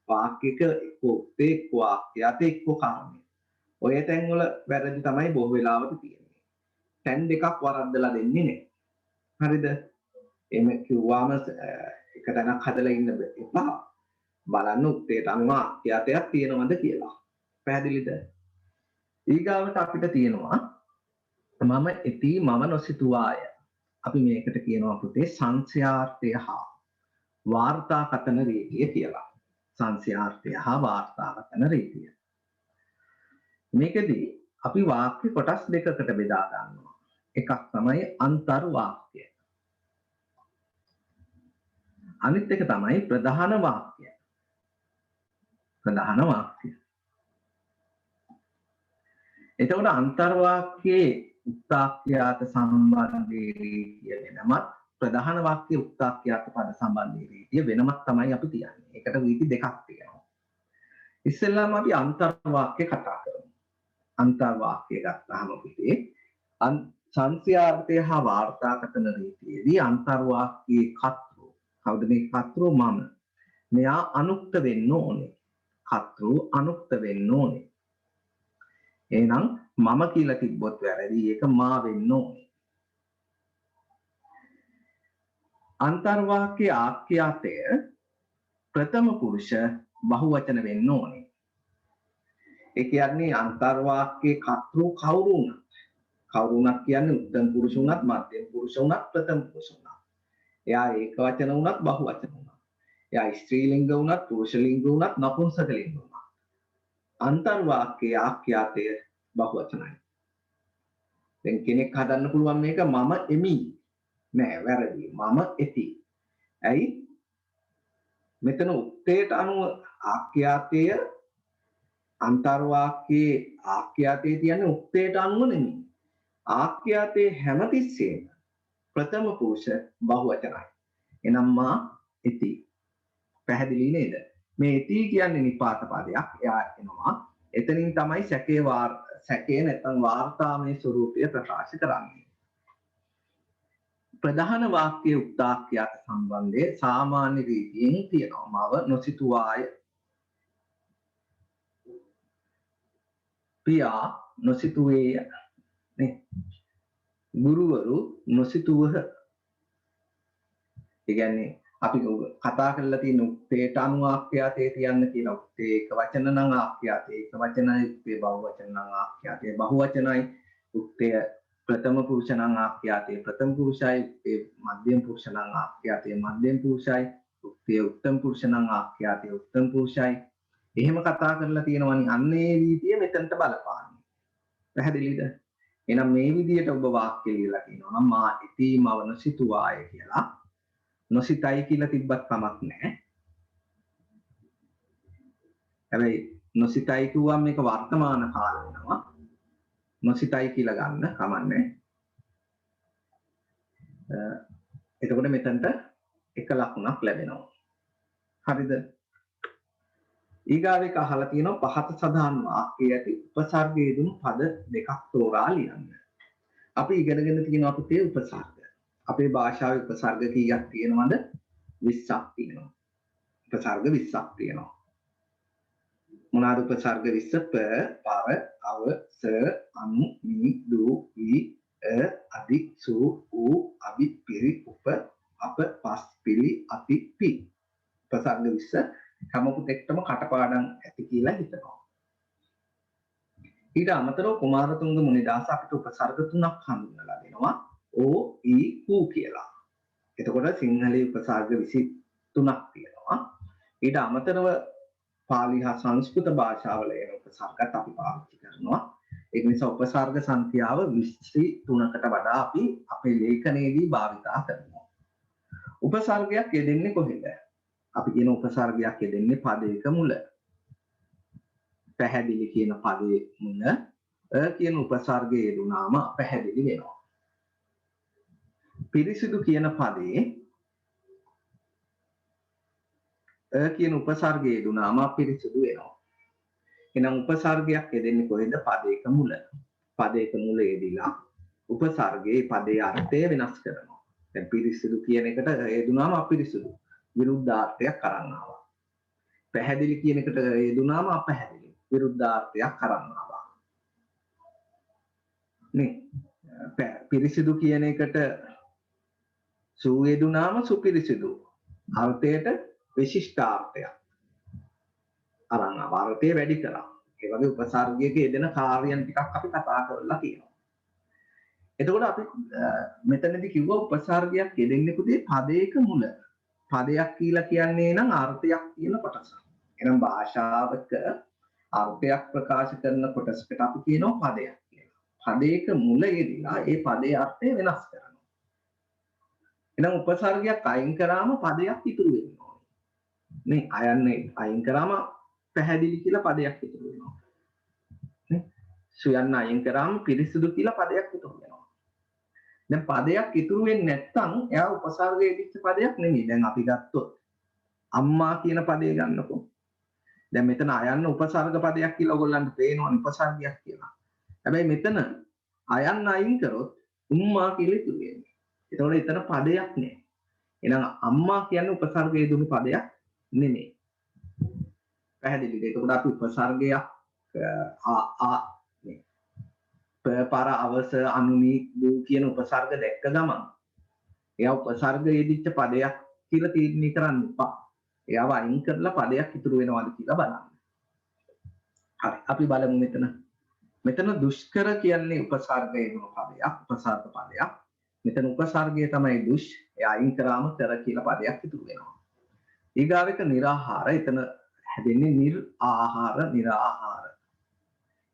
වාක්‍යයක එක්ක උක්තේ එක්ක වාක්‍යයත් එක්ක කර්මය. ඔය තැන් වල වැරදි තමයි බොහෝ වෙලාවට තියෙන්නේ. තැන් දෙකක් වරද්දලා දෙන්නේ නැහැ. හරිද? එහෙම කිව්වම එක තැනක් හදලා ඉන්න එපා. බලන්න උක්තේට අනුව වාක්‍යයක් තියෙනවද කියලා. පැහැදිලිද? ඊගාවට අපිට තියෙනවා මම එති මම නොසිතුවාය. අපි මේකට කියනවා පුතේ සංස්යාර්ථය හා වාර්තාකතන රීතිය කියලා. සංස්යාර්ථය හා වාර්තාකතන රීතිය. මේකදී අපි වාක්‍ය කොටස් දෙකකට බෙදා ගන්නවා. එකක් තමයි අන්තර් වාක්‍ය. අනිත් එක තමයි ප්‍රධාන වාක්‍ය. ප්‍රධාන වාක්‍ය. එතකොට අන්තර් වාක්‍යයේ උක්තාක්‍යාත සම්බන්ධී රීතිය වෙනමත් ප්‍රධාන වාක්‍ය උක්තාක්‍යාත පද සම්බන්ධී රීතිය වෙනමත් තමයි අපි තියන්නේ. ඒකට රීති දෙකක් තියෙනවා. ඉස්සෙල්ලාම අපි අන්තර් වාක්‍ය කතා කරමු. අන්තර් වාක්‍ය ගත්තාම පුතේ සංස්යාර්ථය හා වාර්තාකතන රීතියේදී අන්තර් වාක්‍යයේ කර්තෘ කවුද මේ කර්තෘ? මම. මෙයා අනුක්ත වෙන්න ඕනේ. කර්තෘ අනුක්ත වෙන්න ඕනේ. එහෙනම් මම කියලා තිබ්බොත් වැරදි. ඒක මා වෙන්න ඕනේ. අන්තර් වාක්‍ය ආඛ්‍යාතය ප්‍රථම පුරුෂ බහුවචන වෙන්න ඕනේ. ඒ කියන්නේ අන්තර් වාක්‍යයේ කර්තෘ කවුරුණක් කියන්නේ උත්තම පුරුෂ උනත් මධ්‍යම පුරුෂ උනත් ප්‍රථම පුරුෂ උනත්. එයා ඒක වචන උනත් බහු වචන උනත්. එයා ස්ත්‍රී ලිංග උනත් පුරුෂ ලිංග උනත් නපුංසක ලිංග උනත්. අන්තර් වාක්‍යයේ ආඛ්‍යාතය බහු වචනයි. දැන් කෙනෙක් හදන්න පුළුවන් මේක මම එමි. නෑ වැරදි. මම එති. ඇයි? මෙතන උක්තයට අනුව ආඛ්‍යාතය අන්තර් වාක්‍යයේ ආඛ්‍යාතයේ තියන්නේ උක්තයට අනුව නෙමෙයි. ආඛ්‍යාතයේ හැමතිස්සෙම ප්‍රථම පුරුෂ බහුවචනයි. එනම් මා එති. පැහැදිලි නේද? මේ එති කියන්නේ නිපාත පදයක්. එයා එනවා. එතනින් තමයි සැකේ නැත්නම් වාර්තාමය ස්වරූපය ප්‍රකාශ කරන්නේ. ප්‍රධාන වාක්‍යයේ උක්තාක්‍යයට සම්බන්ධයේ සාමාන්‍ය රීතියෙන් තියෙනවා. මව නොසිතුවාය. පියා නොසිතුවේය. නේ. ගුරුවරු නොසිතුවහ. ඒ කියන්නේ අපි කතා කරලා තියෙන උක්තේට අනුව ආක්‍යාතේ තියන්න කියන උක්තේ එක වචන නම් ආක්‍යාතේ එක වචනයි උක්තේ බහුව වචන නම් ආක්‍යාතේ බහුව වචනයි උක්තය ප්‍රථම පුරුෂ නම් ආක්‍යාතේ ප්‍රථම පුරුෂයි උක්තේ මධ්‍යම පුරුෂ නම් ආක්‍යාතේ මධ්‍යම පුරුෂයි උක්තේ උත්තම පුරුෂ නම් ආක්‍යාතේ උත්තම පුරුෂයි එහෙම කතා කරලා තියෙනවනේ අන්නේ විදිය මෙතනට බලපාන්නේ. පැහැදිලිද? එහෙනම් මේ විදියට ඔබ වාක්‍ය ලියලා කියනවා නම් මා ඉතීමව නොසිතුවාය කියලා. නොසිතයි කියලා තිබ්බත් කමක් නැහැ. හැබැයි නොසිතයි කිව්වම මේක වර්තමාන කාල වෙනවා. නොසිතයි කියලා ගන්න කමන්නේ. එතකොට මෙතනට එක ලකුණක් ලැබෙනවා. හරිද? ඊගාවෙක අහලා තියෙනවා පහත සඳහන් වාක්‍යයේ ඇති උපසර්ගයේ දුණු පද දෙකක් තෝරා ලියන්න. අපි ඉගෙනගෙන තියෙනවා අපේ උපසර්ග. අපේ භාෂාවේ උපසර්ග කීයක් තියෙනවද? 20ක් තියෙනවා. උපසර්ග 20ක් තියෙනවා. මොනවාද උපසර්ග 20? ප, පර, අව, ස, අනු, නි, දු, වි, අදි, සු, උ, අබි, පිරි, උප, අප, පස්, පිලි, අති, පි. උපසර්ග 20 හැමකුත් එක්කම කටපාඩම් ඇති කියලා හිතනවා. ඊට අමතරව කුමාරතුංග මුනිදාස අපිට උපසර්ග තුනක් හඳුන්වලා දෙනවා. ඕ, ඊ, ඌ කියලා. එතකොට සිංහලයේ උපසර්ග 23ක් තියෙනවා. ඊට අමතරව පාලි හා සංස්කෘත භාෂාවල එන උපසර්ගත් අපි පාවිච්චි කරනවා. ඒ නිසා උපසර්ග සංඛ්‍යාව 23කට වඩා අපි අපේ ලේඛනයේදී භාවිතා කරනවා. උපසර්ගයක් යෙදෙන්නේ කොහෙද? අපි කියන උපසර්ගයක් යෙදෙන්නේ පදයක මුල. පැහැදිලි කියන පදයේ මුල කියන උපසර්ගයේ යෙදුනාම පැහැදිලි වෙනවා. පිරිසිදු කියන පදයේ කියන උපසර්ගයේ යෙදුනාම පිරිසිදු වෙනවා. එහෙනම් උපසර්ගයක් යෙදෙන්නේ කොහෙද? පදයක මුල. පදයක මුල යෙදিলা උපසර්ගයේ පදයේ අර්ථය වෙනස් කරනවා. දැන් පිරිසිදු කියන එකට යෙදුනාම අපිරිසිදු විරුද්ධාර්ථයක් අරන් ආවා. පැහැදිලි කියන එකට යෙදුනාම අපැහැදිලි විරුද්ධාර්ථයක් අරන් ආවා. නේ පිරිසිදු කියන එකට සු යෙදුනාම සුපිරිසිදු අර්ථයට විශිෂ්ටාර්ථයක් අරන් ආවා. අර්ථය වැඩි කරා. ඒ වගේ උපසර්ගයක යෙදෙන කාර්යයන් ටිකක් අපි කතා කරලා තියෙනවා. එතකොට අපි මෙතනදී කිව්වා උපසර්ගයක් යෙදෙන්නේ කුදේ පදයක මුල. පදයක් කියලා කියන්නේ නම් අර්ථයක් කියන කොටස. එහෙනම් භාෂාවක අර්ථයක් ප්‍රකාශ කරන කොටසකට අපි කියනවා පදයක් කියලා. පදයක මුල යෙදিলা ඒ පදයේ අර්ථය වෙනස් කරනවා. එහෙනම් උපසර්ගයක් අයින් කරාම පදයක් ඉතුරු වෙනවා. නේ අයින් කරාම පැහැදිලි කියලා පදයක් ඉතුරු වෙනවා. නේ සුයන්න අයින් කරාම පිරිසිදු කියලා පදයක් ඉතුරු වෙනවා. දැන් පදයක් ඉතුරු වෙන්නේ නැත්නම් එයා උපසර්ගයේ ඉච්ච පදයක් නෙමෙයි. දැන් අපි ගත්තොත් අම්මා කියන පදේ ගන්නකො. දැන් මෙතන අයන්න උපසර්ග පදයක් කියලා ඔයගොල්ලන්ට පේනවනේ උපසර්ගයක් කියලා. හැබැයි මෙතන අයන්න අයින් කරොත් උම්මා කියලා ඉතුරු වෙන්නේ. ඒතකොට එතන පදයක් නෑ. එහෙනම් අම්මා කියන්නේ උපසර්ගයේ දුණු පදයක් නෙමෙයි. පැහැදිලිද? එතකොට අපි උපසර්ගයක් පර අවස අනුනි දූ කියන උපසර්ග දැක්ක ගමන් එයා උපසර්ග යෙදිච්ච පදයක් කියලා තීරණය කරන්න එපා. එයාව අයින් කරලා පදයක් ඉතුරු වෙනවද කියලා බලන්න. හරි අපි බලමු මෙතන දුෂ්කර කියන්නේ උපසර්ග යෙදුණු පදයක් උපසර්ග පදයක්. මෙතන උපසර්ගය තමයි දුෂ්. එයා අයින් කරාම කර කියලා පදයක් ඉතුරු වෙනවා. ඊගාවෙක निराහාර එතන හැදෙන්නේ නිර් ආහාර निराහාර.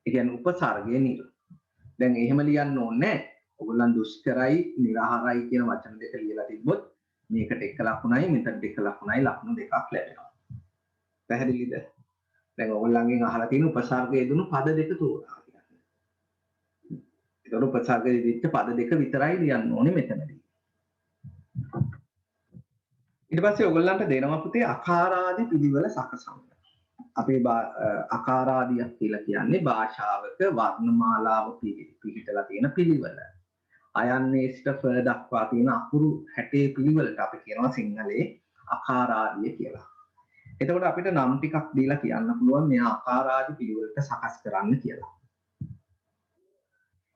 ඒ කියන්නේ උපසර්ගයේ නිර්. දැන් එහෙම ලියන්න ඕනේ. ඔයගොල්ලන් දුෂ්කරයි, निराහාරයි කියන වචන දෙක ලියලා තිබ්බොත් මේකට එක ලකුණයි, මෙතනට එක ලකුණයි, ලකුණු දෙකක් ලැබෙනවා. පැහැදිලිද? දැන් ඔයගොල්ලන්ගෙන් අහලා තියෙන උපසර්ගයේ දුණු පද දෙක තෝරා ගන්න. ඒතකොට උපසර්ගයේ දිච්ච පද දෙක විතරයි ලියන්න ඕනේ මෙතනදී. ඊට පස්සේ ඔයගොල්ලන්ට දෙනවා පුතේ අකාරාදී පිළිවෙල සකසන්න. අපේ අකාරාදියක් කියලා කියන්නේ භාෂාවක වර්ණමාලාව පිළිහිටලා තියෙන පිළිවෙල. අයන්නේ සිට ෆ දක්වා තියෙන අකුරු 60 පිළිවෙලට අපි කියනවා සිංහලේ අකාරාදිය කියලා. එතකොට අපිට නම් ටිකක් දීලා කියන්න පුළුවන් මෙයා අකාරාදි පිළිවෙලට සකස් කරන්න කියලා.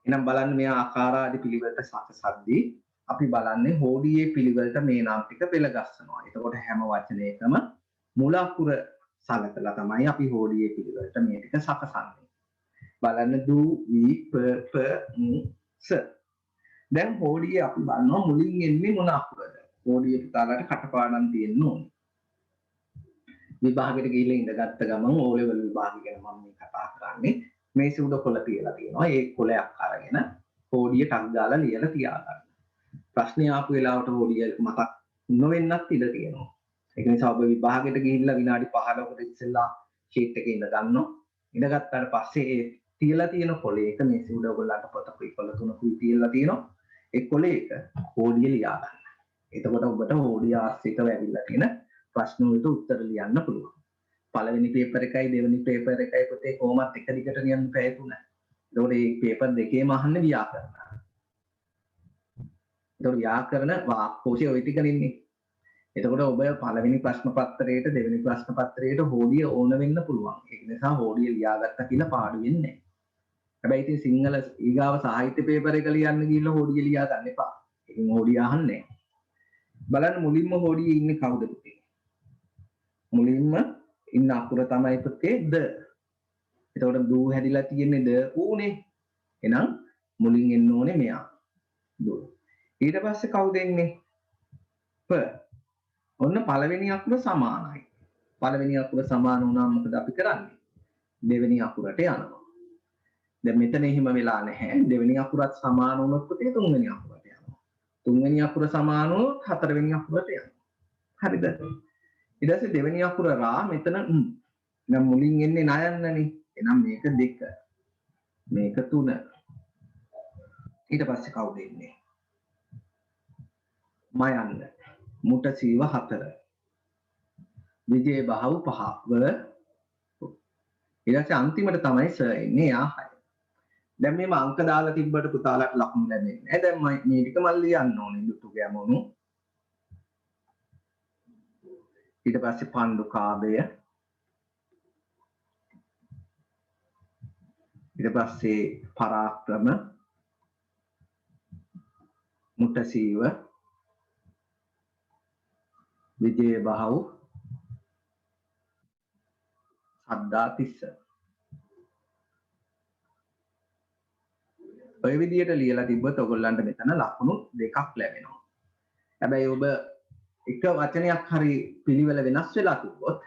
එහෙනම් බලන්න මෙයා අකාරාදි පිළිවෙලට සකසද්දී අපි බලන්නේ හෝඩියේ පිළිවෙලට මේ නම් ටික පෙළ ගස්සනවා. එතකොට හැම වචනයකම මුල අකුර සලකලා තමයි අපි හෝඩියේ පිළිවෙලට මේ ටික සකසන්නේ. බලන්න දු වි ප ප ස. දැන් හෝඩියේ අපි බලනවා මුලින් එන්නේ මොන අකුරද? හෝඩියේ පුතාලට කටපාඩම් තියෙන්න ඕනේ. විභාගෙට ගිහිල්ලා ඉඳගත්ත ගමන් O level විභාගය ගැන මම මේ කතා කරන්නේ. මේ සුඩ කොළ තියලා තියෙනවා. ඒ කොළයක් අරගෙන හෝඩිය ටක් ගාලා ලියලා තියාගන්න. ප්‍රශ්නේ ආපු වෙලාවට හෝඩිය මතක් නොවෙන්නත් ඉඩ තියෙනවා. ඒක නිසා ඔබ විභාගෙට ගිහිල්ලා විනාඩි 15කට ඉස්සෙල්ලා ෂීට් එකේ ඉඳ ගන්නවා. ඉඳගත්තාට පස්සේ ඒ තියලා තියෙන කොළයක මේ සුඩ ඔයගොල්ලන්ට පොතකුයි කොළ තුනකුයි තියලා තියෙනවා. ඒ කොළයක හෝඩිය ලියා ගන්න. එතකොට ඔබට හෝඩිය ආශ්‍රිතව ඇවිල්ලා තියෙන ප්‍රශ්න වලට උත්තර ලියන්න පුළුවන්. පළවෙනි පේපර් එකයි දෙවෙනි පේපර් එකයි පොතේ කොහොමත් එක දිගට ලියන්න බෑ තුන. ඒතකොට මේ පේපර් දෙකේම අහන්නේ ව්‍යාකරණ. ඒතකොට ව්‍යාකරණ වාක්‍යෝෂය ওই ටික නෙන්නේ. එතකොට ඔබ පළවෙනි ප්‍රශ්න පත්‍රයේට දෙවෙනි ප්‍රශ්න පත්‍රයේට හෝඩිය ඕන වෙන්න පුළුවන්. ඒක නිසා හෝඩිය ලියාගත්තා කියලා පාඩු වෙන්නේ නැහැ. හැබැයි ඉතින් සිංහල ඊගාව සාහිත්‍ය පේපර් එක ලියන්න ගිහිල්ලා හෝඩිය ලියා ගන්න එපා. ඒකෙන් හෝඩිය අහන්නේ නැහැ. බලන්න මුලින්ම හෝඩියේ ඉන්නේ කවුද පුතේ? මුලින්ම ඉන්න අකුර තමයි පුතේ ද. එතකොට දූ හැදිලා තියෙන්නේ ද ඌනේ. එහෙනම් මුලින් එන්න ඕනේ මෙයා. දූ. ඊට පස්සේ කවුද එන්නේ? ප. ඔන්න පළවෙනි අකුර සමානයි. පළවෙනි අකුර සමාන වුණාම මොකද අපි කරන්නේ? දෙවෙනි අකුරට යනවා. දැන් මෙතන එහෙම වෙලා නැහැ. දෙවෙනි අකුරත් සමාන වුණොත් පුතේ තුන්වෙනි අකුරට යනවා. තුන්වෙනි අකුර සමාන වුණොත් හතරවෙනි අකුරට යනවා. හරිද? ඊට පස්සේ දෙවෙනි අකුර රා මෙතන නම් මුලින් එන්නේ නයන්නනේ. එහෙනම් මේක 2. මේක 3. ඊට පස්සේ කවුද එන්නේ? මයන්න. මුට සීව 4. විජේ බහව 5. ව ඊට පස්සේ අන්තිමට තමයි ස එන්නේ යා 6. දැන් මේම අංක දාලා තිබ්බට පුතාලට ලකුණු ලැබෙන්නේ නැහැ. දැන් මේ ටික මම ලියන්න ඕනේ දුටු ගැමුණු. ඊට පස්සේ පණ්ඩු කාභය. ඊට පස්සේ පරාක්‍රම මුට්ටසීව විජය බහව් සද්දාතිස්ස. ඔය විදියට ලියලා තිබ්බොත් ඔයගොල්ලන්ට මෙතන ලකුණු 2ක් ලැබෙනවා. හැබැයි ඔබ එක වචනයක් හරි පිළිවෙල වෙනස් වෙලා තිබ්බොත්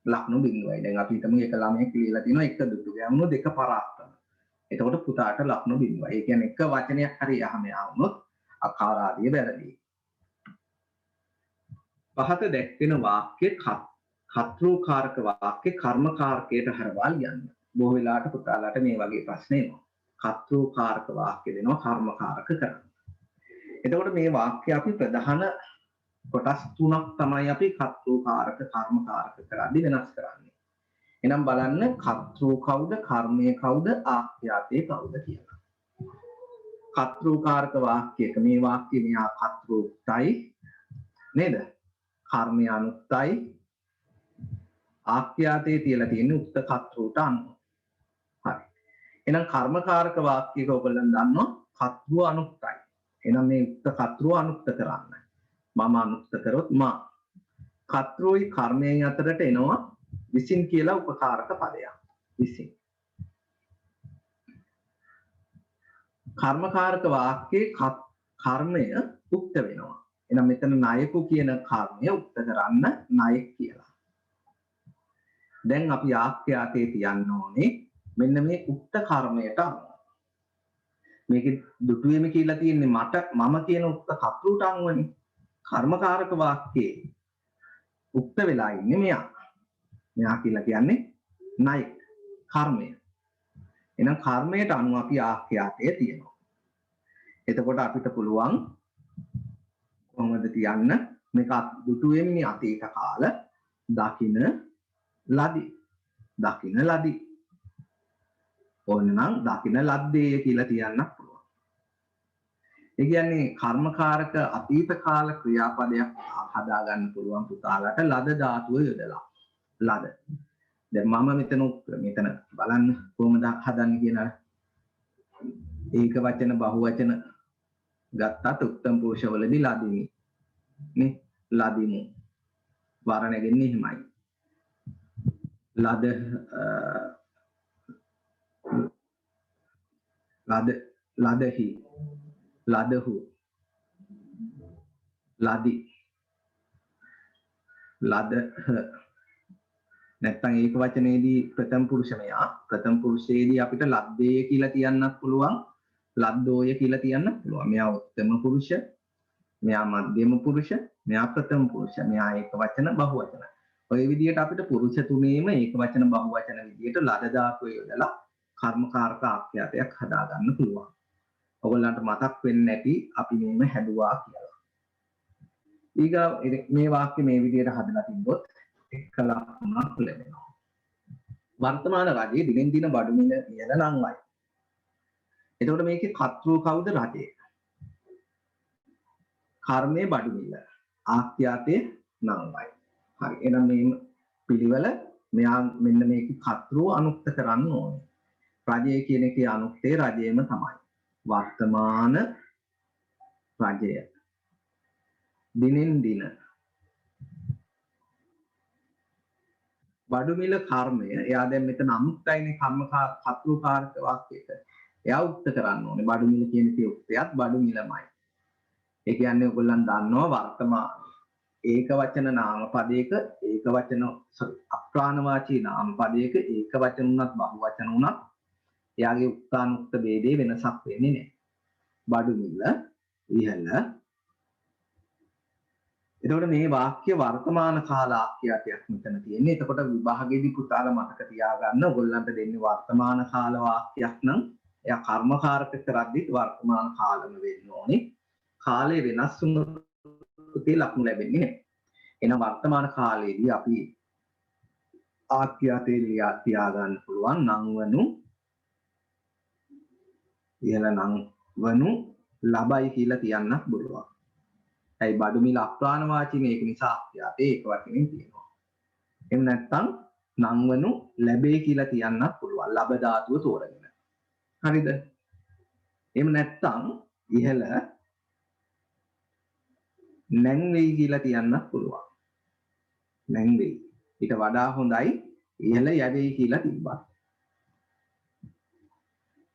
ලකුණු 0යි. දැන් අපි හිතමු එක ළමයෙක් ලියලා තිනවා 1 දුටු ගැමුණු 2 පරාක්‍රම. එතකොට පුතාට ලකුණු 0යි. ඒ කියන්නේ එක වචනයක් හරි යහම වුණොත් අකාරාදිය වැරදි. පහත දැක්වෙන වාක්‍ය කර්තෘකාරක වාක්‍ය කර්මකාරකයට හරවා ලියන්න. බොහෝ වෙලාවට පුතාලාට මේ වගේ ප්‍රශ්න එනවා. කර්තෘකාරක වාක්‍ය දෙනවා කර්මකාරක කරන්න. එතකොට මේ වාක්‍ය අපි ප්‍රධාන කොටස් 3ක් තමයි අපි කර්තෘකාරක කර්මකාරක කරද්දී වෙනස් කරන්නේ. එහෙනම් බලන්න කර්තෘ කවුද කර්මය කවුද ආඛ්‍යාතේ කවුද කියලා. කර්තෘකාරක වාක්‍යයක මේ වාක්‍යය මෙහා කර්තෘක්තයි නේද? කර්මය අනුක්තයි. ආඛ්‍යාතේ තියලා තියෙන්නේ උක්ත කර්තෘට අනුව. හරි. එහෙනම් කර්මකාරක වාක්‍යයක ඔයගොල්ලන් දන්නවා කර්තෘ අනුක්තයි. එහෙනම් මේ උක්ත කර්තෘ අනුක්ත කරන්න. මම අනුක්ත කරොත් මා කර්තෘයි කර්මයෙන් අතරට එනවා විසින් කියලා උපකාරක පදයක්. විසින්. කර්මකාරක වාක්‍යයේ කර්මය උක්ත වෙනවා. එහෙනම් මෙතන නායකු කියන කර්මය උක්ත කරන්න නායක කියලා. දැන් අපි ආඛ්‍යාතේ තියන්න ඕනේ මෙන්න මේ උක්ත කර්මයට අනුව. මේකේ දුටුවෙම කියලා තියෙන්නේ මම කියන උක්ත කර්තෘට අනුවනේ. කර්මකාරක වාක්‍යයේ උක්ත වෙලා ඉන්නේ මෙයා. මෙයා කියලා කියන්නේ නායක කර්මය. එහෙනම් කර්මයට අනුව අපි ආඛ්‍යාතය තියෙනවා. එතකොට අපිට පුළුවන් කොහොමද තියන්න මේක දුටුවෙන්නේ අතීත කාල දකින ලදි ඕනනම් දකින ලද්දේ කියලා තියන්න පුළුවන්. ඒ කියන්නේ කර්මකාරක අතීත කාල ක්‍රියාපදයක් හදා ගන්න පුළුවන් පුතාලට ලද ධාතුව යොදලා. ලද. දැන් මම මෙතන බලන්න කොහොමද හදන්නේ කියලා. ඒක වචන බහු වචන ගත්තත් උත්තම පුරුෂවලදී ලදිමි. නේ? ලදිමු. වර්ණගෙන්නේ එහෙමයි. ලදහි ලදහු ලදි ලදහ නැත්නම් ඒක වචනේදී ප්‍රථම පුරුෂමයා ප්‍රථම පුරුෂයේදී අපිට ලද්දේ කියලා කියන්නත් පුළුවන් ලද්දෝය කියලා කියන්නත් පුළුවන් මෙයා උත්තම පුරුෂ මෙයා මධ්‍යම පුරුෂ මෙයා ප්‍රථම පුරුෂ මෙයා ඒක වචන බහු වචන ඔය විදිහට අපිට පුරුෂ තුනේම ඒක වචන බහු වචන විදිහට ලද ධාතුව යොදලා කර්මකාරක ආඛ්‍යාතයක් හදා ගන්න පුළුවන්. ඔයගොල්ලන්ට මතක් වෙන්නේ නැති අපි මේම හැදුවා කියලා. ඊගා මේ වාක්‍ය මේ විදිහට හදලා තිබ්බොත් එක ලකුණක් ලැබෙනවා. වර්තමාන රජයේ දිනෙන් දින බඩු මිල ඉහළ නංවයි. එතකොට මේකේ කර්තෘ කවුද? රජය. කර්මයේ බඩු මිල ආඛ්‍යාතයේ නංවයි. හරි. එහෙනම් මේ පිළිවෙල මෙයා මෙන්න මේක කර්තෘ අනුක්ත කරන්න ඕනේ. රජය කියන එකේ අනුක්තේ රජයේම තමයි. වර්තමාන රජය. දිනෙන් දින බඩු මිල කර්මය. එයා දැන් මෙතන අනුක්තයිනේ කර්මකාර කර්තෘකාරක වාක්‍යයක. එයා උක්ත කරන්න ඕනේ. බඩු මිල කියන එකේ උක්තයත් බඩු මිලමයි. ඒ කියන්නේ ඔයගොල්ලන් දන්නවා වර්තමාන ඒක වචන නාම පදයක ඒක වචන අප්‍රාණවාචී නාම පදයක ඒක වචන උනත් බහු වචන උනත් එයාගේ උක්තානුක්ත ભેදේ වෙනසක් වෙන්නේ නැහැ. බඩු මිල ඉහළ. එතකොට මේ වාක්‍ය වර්තමාන කාල ආඛ්‍යාතයක් මෙතන තියෙන්නේ. එතකොට විභාගෙදී පුතාලා මතක තියාගන්න ඔයගොල්ලන්ට දෙන්නේ වර්තමාන කාල වාක්‍යයක් නම් එයා කර්මකාරක කරද්දි වර්තමාන කාලම වෙන්න ඕනේ. කාලය වෙනස් වුණොත් ලකුණු ලැබෙන්නේ නැහැ. එහෙනම් වර්තමාන කාලයේදී අපි ආඛ්‍යාතේ තියාගන්න පුළුවන් නම් වනු ඉහළ නම් වනු ලබයි කියලා තියන්නත් පුළුවන්. ඇයි බඩු මිල අප්‍රාණවාචී මේක නිසා ආඛ්‍යාතේ ඒක වචනෙන් තියෙනවා. එහෙම නැත්නම් නම් වනු ලැබේ කියලා තියන්නත් පුළුවන්. ලබ ධාතුව තෝරගෙන. හරිද? එහෙම නැත්නම් ඉහළ නැන් වෙයි කියලා තියන්නත් පුළුවන්. නැන් වෙයි. ඊට වඩා හොඳයි ඉහළ යැවෙයි කියලා තිබ්බා.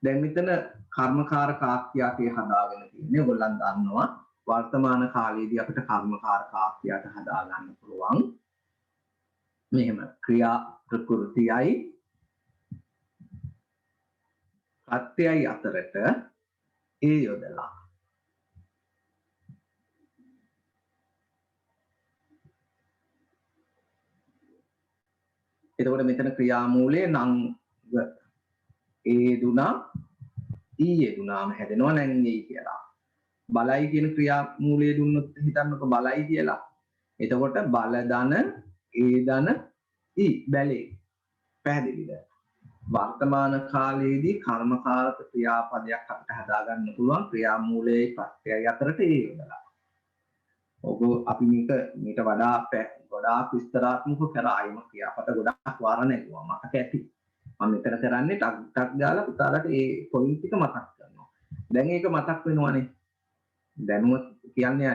දැන් මෙතන කර්මකාරක ආඛ්‍යාතය හදාගෙන තියෙන්නේ. ඔයගොල්ලන් දන්නවා වර්තමාන කාලයේදී අපිට කර්මකාරක ආඛ්‍යාත හදා ගන්න පුළුවන්. මෙහෙම ක්‍රියා ප්‍රකෘතියයි ප්‍රත්‍යයයි අතරට ඒ යොදලා එතකොට මෙතන ක්‍රියාමූලයේ නම් ඒ දුනා ඊයේ දුනාම හැදෙනවා නැන්නේ කියලා. බලයි කියන ක්‍රියාමූලයේ දුන්නොත් හිතන්නකො බලයි කියලා. එතකොට බල දන ඒ දන ඊ බැලේ. පැහැදිලිද? වර්තමාන කාලයේදී කර්මකාරක ක්‍රියාපදයක් අපිට හදා ගන්න පුළුවන් ක්‍රියාමූලයේ ප්‍රත්‍යය අතරට ඒ යොදලා. ඔබ අපි මේට වඩා ගොඩාක් විස්තරාත්මකව කරා ආයම ක්‍රියාපද ගොඩාක් වාරණයුවා මතක ඇති. මම මෙතන කරන්නේ ටක් ගාලා පුතාලට ඒ පොයින්ට් ටික මතක් කරනවා. දැන් ඒක මතක් වෙනවනේ. දැනුවත් කියන්නේ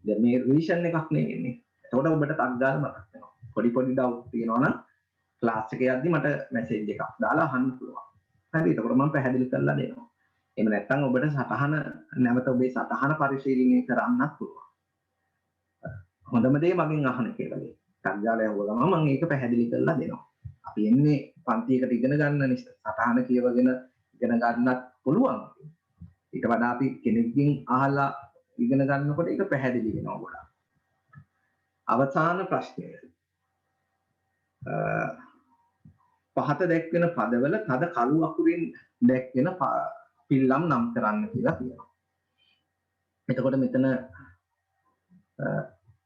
දැන් මේ රිවිෂන් එකක් නෙවෙන්නේ. එතකොට ඔබට ටක් ගාලා මතක් වෙනවා. පොඩි ඩවුට් තියෙනවා නම් ක්ලාස් එක යද්දි මට මැසේජ් එකක් දාලා අහන්න පුළුවන්. හරි. එතකොට මම පැහැදිලි කරලා දෙනවා. එහෙම නැත්නම් ඔබට සටහන නැවත ඔබේ සටහන පරිශීලනය කරන්නත් පුළුවන්. හොඳම දේ මගෙන් අහන කියලා. ටක් ගාලා යවුවම මම ඒක පැහැදිලි කරලා දෙනවා. අපි එන්නේ පන්තියකට ඉගෙන ගන්න නිසා සටහන කියවගෙන ඉගෙන ගන්නත් පුළුවන්. ඊට වඩා අපි කෙනෙක්ගෙන් අහලා ඉගෙන ගන්නකොට ඒක පැහැදිලි වෙනවා ගොඩාක්. අවසාන ප්‍රශ්නය. පහත දැක්වෙන පදවල තද කළු අකුරින් දැක්වෙන පිල්ලම් නම් කරන්න කියලා කියනවා. එතකොට මෙතන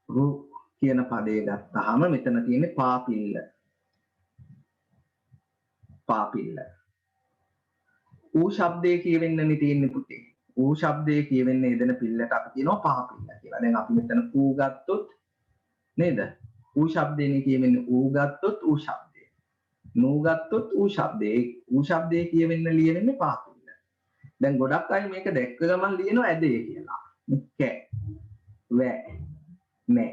රු කියන පදේ ගත්තාම මෙතන තියෙන්නේ පාපිල්ල. පාපිල්ල. ඌ ශබ්දයේ කියවෙන්නනේ තියෙන්නේ පුතේ. ඌ ශබ්දයේ කියවෙන්නේ යෙදෙන පිල්ලට අපි කියනවා පහ පිල්ල කියලා. දැන් අපි මෙතන ඌ ගත්තොත් නේද? ඌ ශබ්දේනේ කියවෙන්නේ ඌ ගත්තොත් ඌ ශබ්දේ. නූ ගත්තොත් ඌ ශබ්දේ. ඌ ශබ්දයේ කියවෙන්න ලියවෙන්නේ පහ පිල්ල. දැන් ගොඩක් අය මේක දැක්ක ගමන් ලියනවා ඇදේ කියලා. කෑ. වැ. නෑ.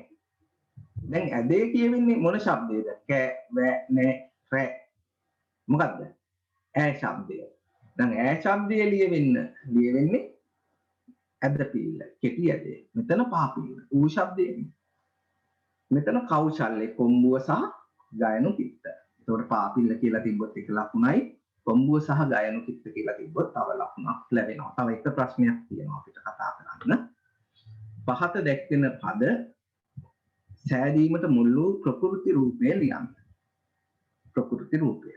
දැන් ඇදේ කියවෙන්නේ මොන ශබ්දේද? කෑ, වැ, නෑ, රැ. මොකද්ද? ඈ ශබ්දය. දැන් ඈ ශබ්දය ලියවෙන්නේ ඇද පිල්ල. කෙටි ඇදේ. මෙතන පහ පිල්ල. ඌ ශබ්දේ. මෙතන කෞශල්‍ය කොම්බුව සහ ගයනු කිත්ත. ඒතකොට පහ පිල්ල කියලා තිබ්බොත් එක ලකුණයි. කොම්බුව සහ ගයනු කිත්ත කියලා තිබ්බොත් තව ලකුණක් ලැබෙනවා. තව එක ප්‍රශ්නයක් තියෙනවා අපිට කතා කරන්න. පහත දැක්වෙන පද සෑදීමට මුල් වූ ප්‍රකෘති රූපය ලියන්න. ප්‍රකෘති රූපය.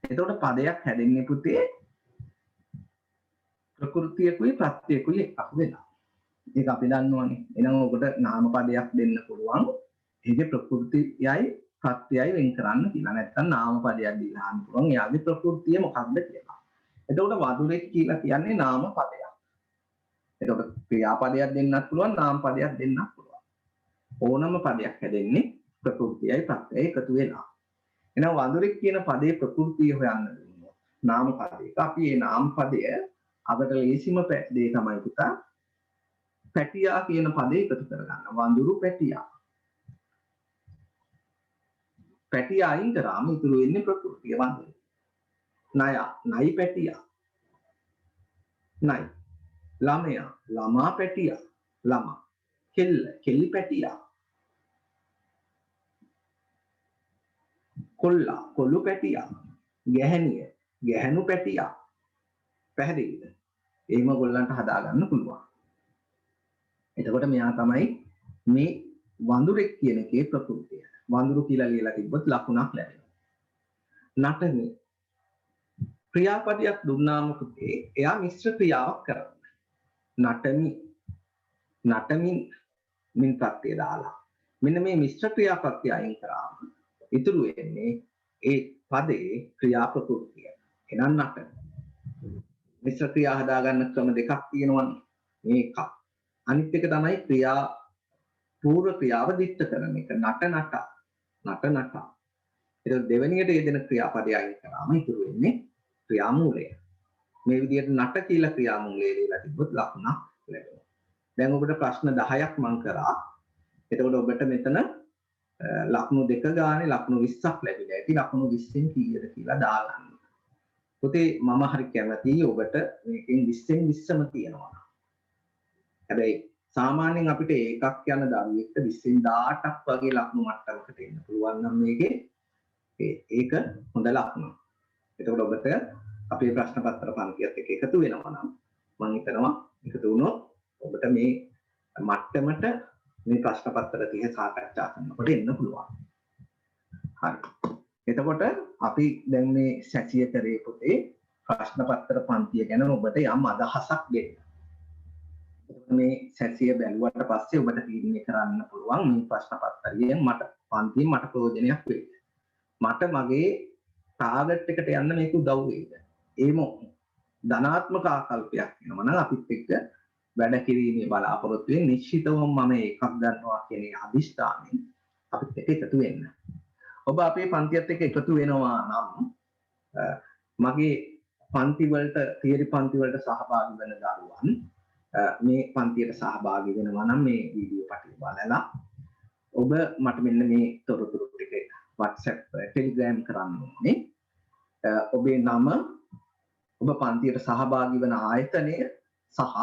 එතකොට පදයක් හැදෙන්නේ පුතේ ප්‍රകൃතියකුයි ප්‍රත්‍යයකුයි එකතු වෙලා. ඒක අපි දන්නවනේ. එහෙනම් ඔකට නාම පදයක් දෙන්න පුළුවන්. ඒකේ ප්‍රകൃතියයි ප්‍රත්‍යයයි වෙන් කරන්න කියලා. නැත්නම් නාම පදයක් දීලා අහන්න පුළුවන්. එයාගේ ප්‍රകൃතිය මොකක්ද කියලා. එතකොට වදුරෙක් කියලා කියන්නේ නාම පදයක්. එතකොට ක්‍රියාපදයක් දෙන්නත් පුළුවන්, නාම පදයක් දෙන්නත් පුළුවන්. ඕනම පදයක් හැදෙන්නේ ප්‍රകൃතියයි ප්‍රත්‍යයයි එකතු වෙලා. එහෙනම් වඳුරෙක් කියන පදේ ප්‍රകൃතිය හොයන්න දුන්නොත් නාම පදයක අපි මේ නාම පදය අපට ලේසිම දේ තමයි පුතා පැටියා කියන පදේ එකතු කරගන්න. වඳුරු පැටියා. පැටියා අයින් කරාම ඉතුරු වෙන්නේ ප්‍රകൃතිය වඳුරු. නයි පැටියා. නයි. ළමයා ළමා පැටියා. ළමා. කෙල්ලි පැටියා. කොල්ලා කොල්ලු පැටියා. ගැහණිය ගැහණු පැටියා. පැහැදිලිද? එහෙම ගොල්ලන්ට හදාගන්න පුළුවන්. එතකොට මෙයා තමයි මේ වඳුරෙක් කියන එකේ ප්‍රകൃතිය. වඳුරු කියලා ලියලා තිබ්බොත් ලකුණක් ලැබෙනවා. නටන ක්‍රියාපදයක් දුන්නාම පුතේ එයා මිශ්‍ර ක්‍රියාවක් කරනවා. නටමින් මින් ප්‍රත්‍යය දාලා. මෙන්න මේ මිශ්‍ර ක්‍රියාපත්‍ය අයින් කරාම ඉතුරු වෙන්නේ ඒ පදේ ක්‍රියා ප්‍රകൃතිය. එහෙනම් නටන මිශ්‍ර ක්‍රියා හදාගන්න ක්‍රම දෙකක් තියෙනවනේ. මේක. අනිත් එක තමයි ක්‍රියා පූර්ව ක්‍රියාව දිට්ඨ කරන එක. නට. ඒක දෙවෙනියට යෙදෙන ක්‍රියාපදය අයින් කරාම ඉතුරු වෙන්නේ ක්‍රියාමූලය. මේ විදිහට නට කියලා ක්‍රියාමූලය ලියලා තිබ්බොත් ලකුණක් ලැබෙනවා. දැන් ඔබට ප්‍රශ්න 10ක් මම කරා. එතකොට ඔබට මෙතන ලකුණු දෙක ගානේ ලකුණු 20ක් ලැබිලා ඇති. ලකුණු 20න් කීයද කියලා දාගන්න. පුතේ මම හරි කැමතියි ඔබට මේකෙන් 20න් 20ම තියෙනවා. හැබැයි සාමාන්‍යයෙන් අපිට ඒකක් යන දරුවෙක්ට 20න් 18ක් වගේ ලකුණු මට්ටමකට එන්න පුළුවන් නම් මේකේ ඒක හොඳ ලකුණක්. එතකොට ඔබට අපේ ප්‍රශ්න පත්‍ර පන්තියත් එක්ක එකතු වෙනවා නම් මම හිතනවා එකතු වුණොත් ඔබට මේ මට්ටමට මේ ප්‍රශ්න පත්‍ර 30 සාකච්ඡා කරනකොට එන්න පුළුවන්. හරි. එතකොට අපි දැන් මේ සැසිය කරේ පුතේ ප්‍රශ්න පත්‍ර පන්තිය ගැන ඔබට යම් අදහසක් දෙන්න. මේ සැසිය බැලුවට පස්සේ ඔබට තීරණය කරන්න පුළුවන් මේ ප්‍රශ්න පත්‍රයෙන් මට පන්තියෙන් මට ප්‍රයෝජනයක් වෙයිද? මට මගේ ටාගට් එකට යන්න මේක උදව් වෙයිද? ඒම ධනාත්මක ආකල්පයක් වෙනවා නම් අපිත් එක්ක වැඩ කිරීමේ බලාපොරොත්තුවෙන් නිශ්චිතවම මම එකක් ගන්නවා කියන අදිෂ්ඨානයෙන් අපිත් එක්ක එකතු වෙන්න. ඔබ අපේ පන්තියත් එක්ක එකතු වෙනවා නම් මගේ පන්ති වලට තියරි පන්ති වලට සහභාගී වෙන දරුවන් මේ පන්තියට සහභාගී වෙනවා නම් මේ වීඩියෝ පටිය බලලා ඔබ මට මෙන්න මේ තොරතුරු ටික WhatsApp Telegram කරන්න ඕනේ. ඔබේ නම ඔබ පන්තියට සහභාගී වෙන ආයතනය සහ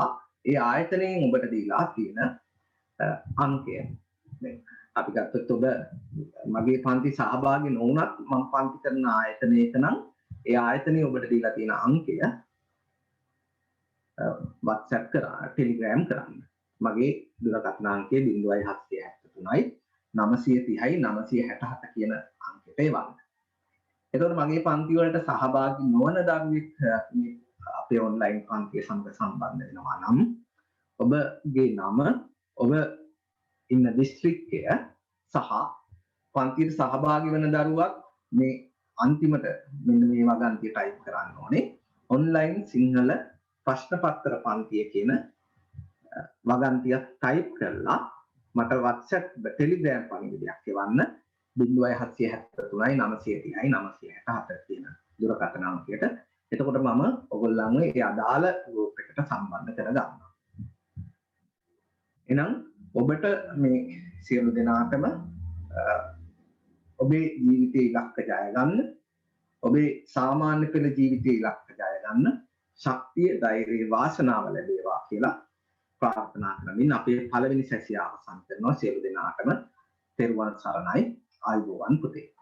ඒ ආයතනයෙන් ඔබට දීලා තියෙන අංකය. දැන් අපි ගත්තොත් ඔබ මගේ පන්ති සහභාගී නොවුනත් මම පන්ති කරන ආයතනයක නම් ඒ ආයතනයේ ඔබට දීලා තියෙන අංකය WhatsApp කරා Telegram කරන්න. මගේ දුරකථන අංකය 0773යි 930යි 967 කියන අංකයට එවන්න. එතකොට මගේ පන්ති වලට සහභාගී නොවන දරුවෙක් මේ අපේ ඔන්ලයින් පන්තිය සමග සම්බන්ධ වෙනවා නම් ඔබගේ නම ඔබ ඉන්න දිස්ත්‍රික්කය සහ පන්තියට සහභාගී වෙන දරුවක් මේ අන්තිමට මෙන්න මේ වගන්තිය ටයිප් කරන්න ඕනේ. ඔන්ලයින් සිංහල ප්‍රශ්න පත්‍ර පන්තිය කියන වගන්තිය ටයිප් කරලා මට WhatsApp Telegram පණිවිඩයක් එවන්න 0773 930 964 කියන දුරකථන අංකයට. එතකොට මම ඔයගොල්ලන්ව ඒ අදාළ ගෲප් එකට සම්බන්ධ කරගන්නවා. එහෙනම් ඔබට මේ සියලු දෙනාටම ඔබේ ජීවිතයේ ඉලක්ක ජය ගන්න, ඔබේ සාමාන්‍ය පෙළ ජීවිතයේ ඉලක්ක ජය ගන්න ශක්තිය, ධෛර්යය, වාසනාව ලැබේවා කියලා ප්‍රාර්ථනා කරමින් අපේ පළවෙනි සැසිය අවසන් කරනවා. සියලු දෙනාටම තෙරුවන් සරණයි. ආයුබෝවන් පුතේ.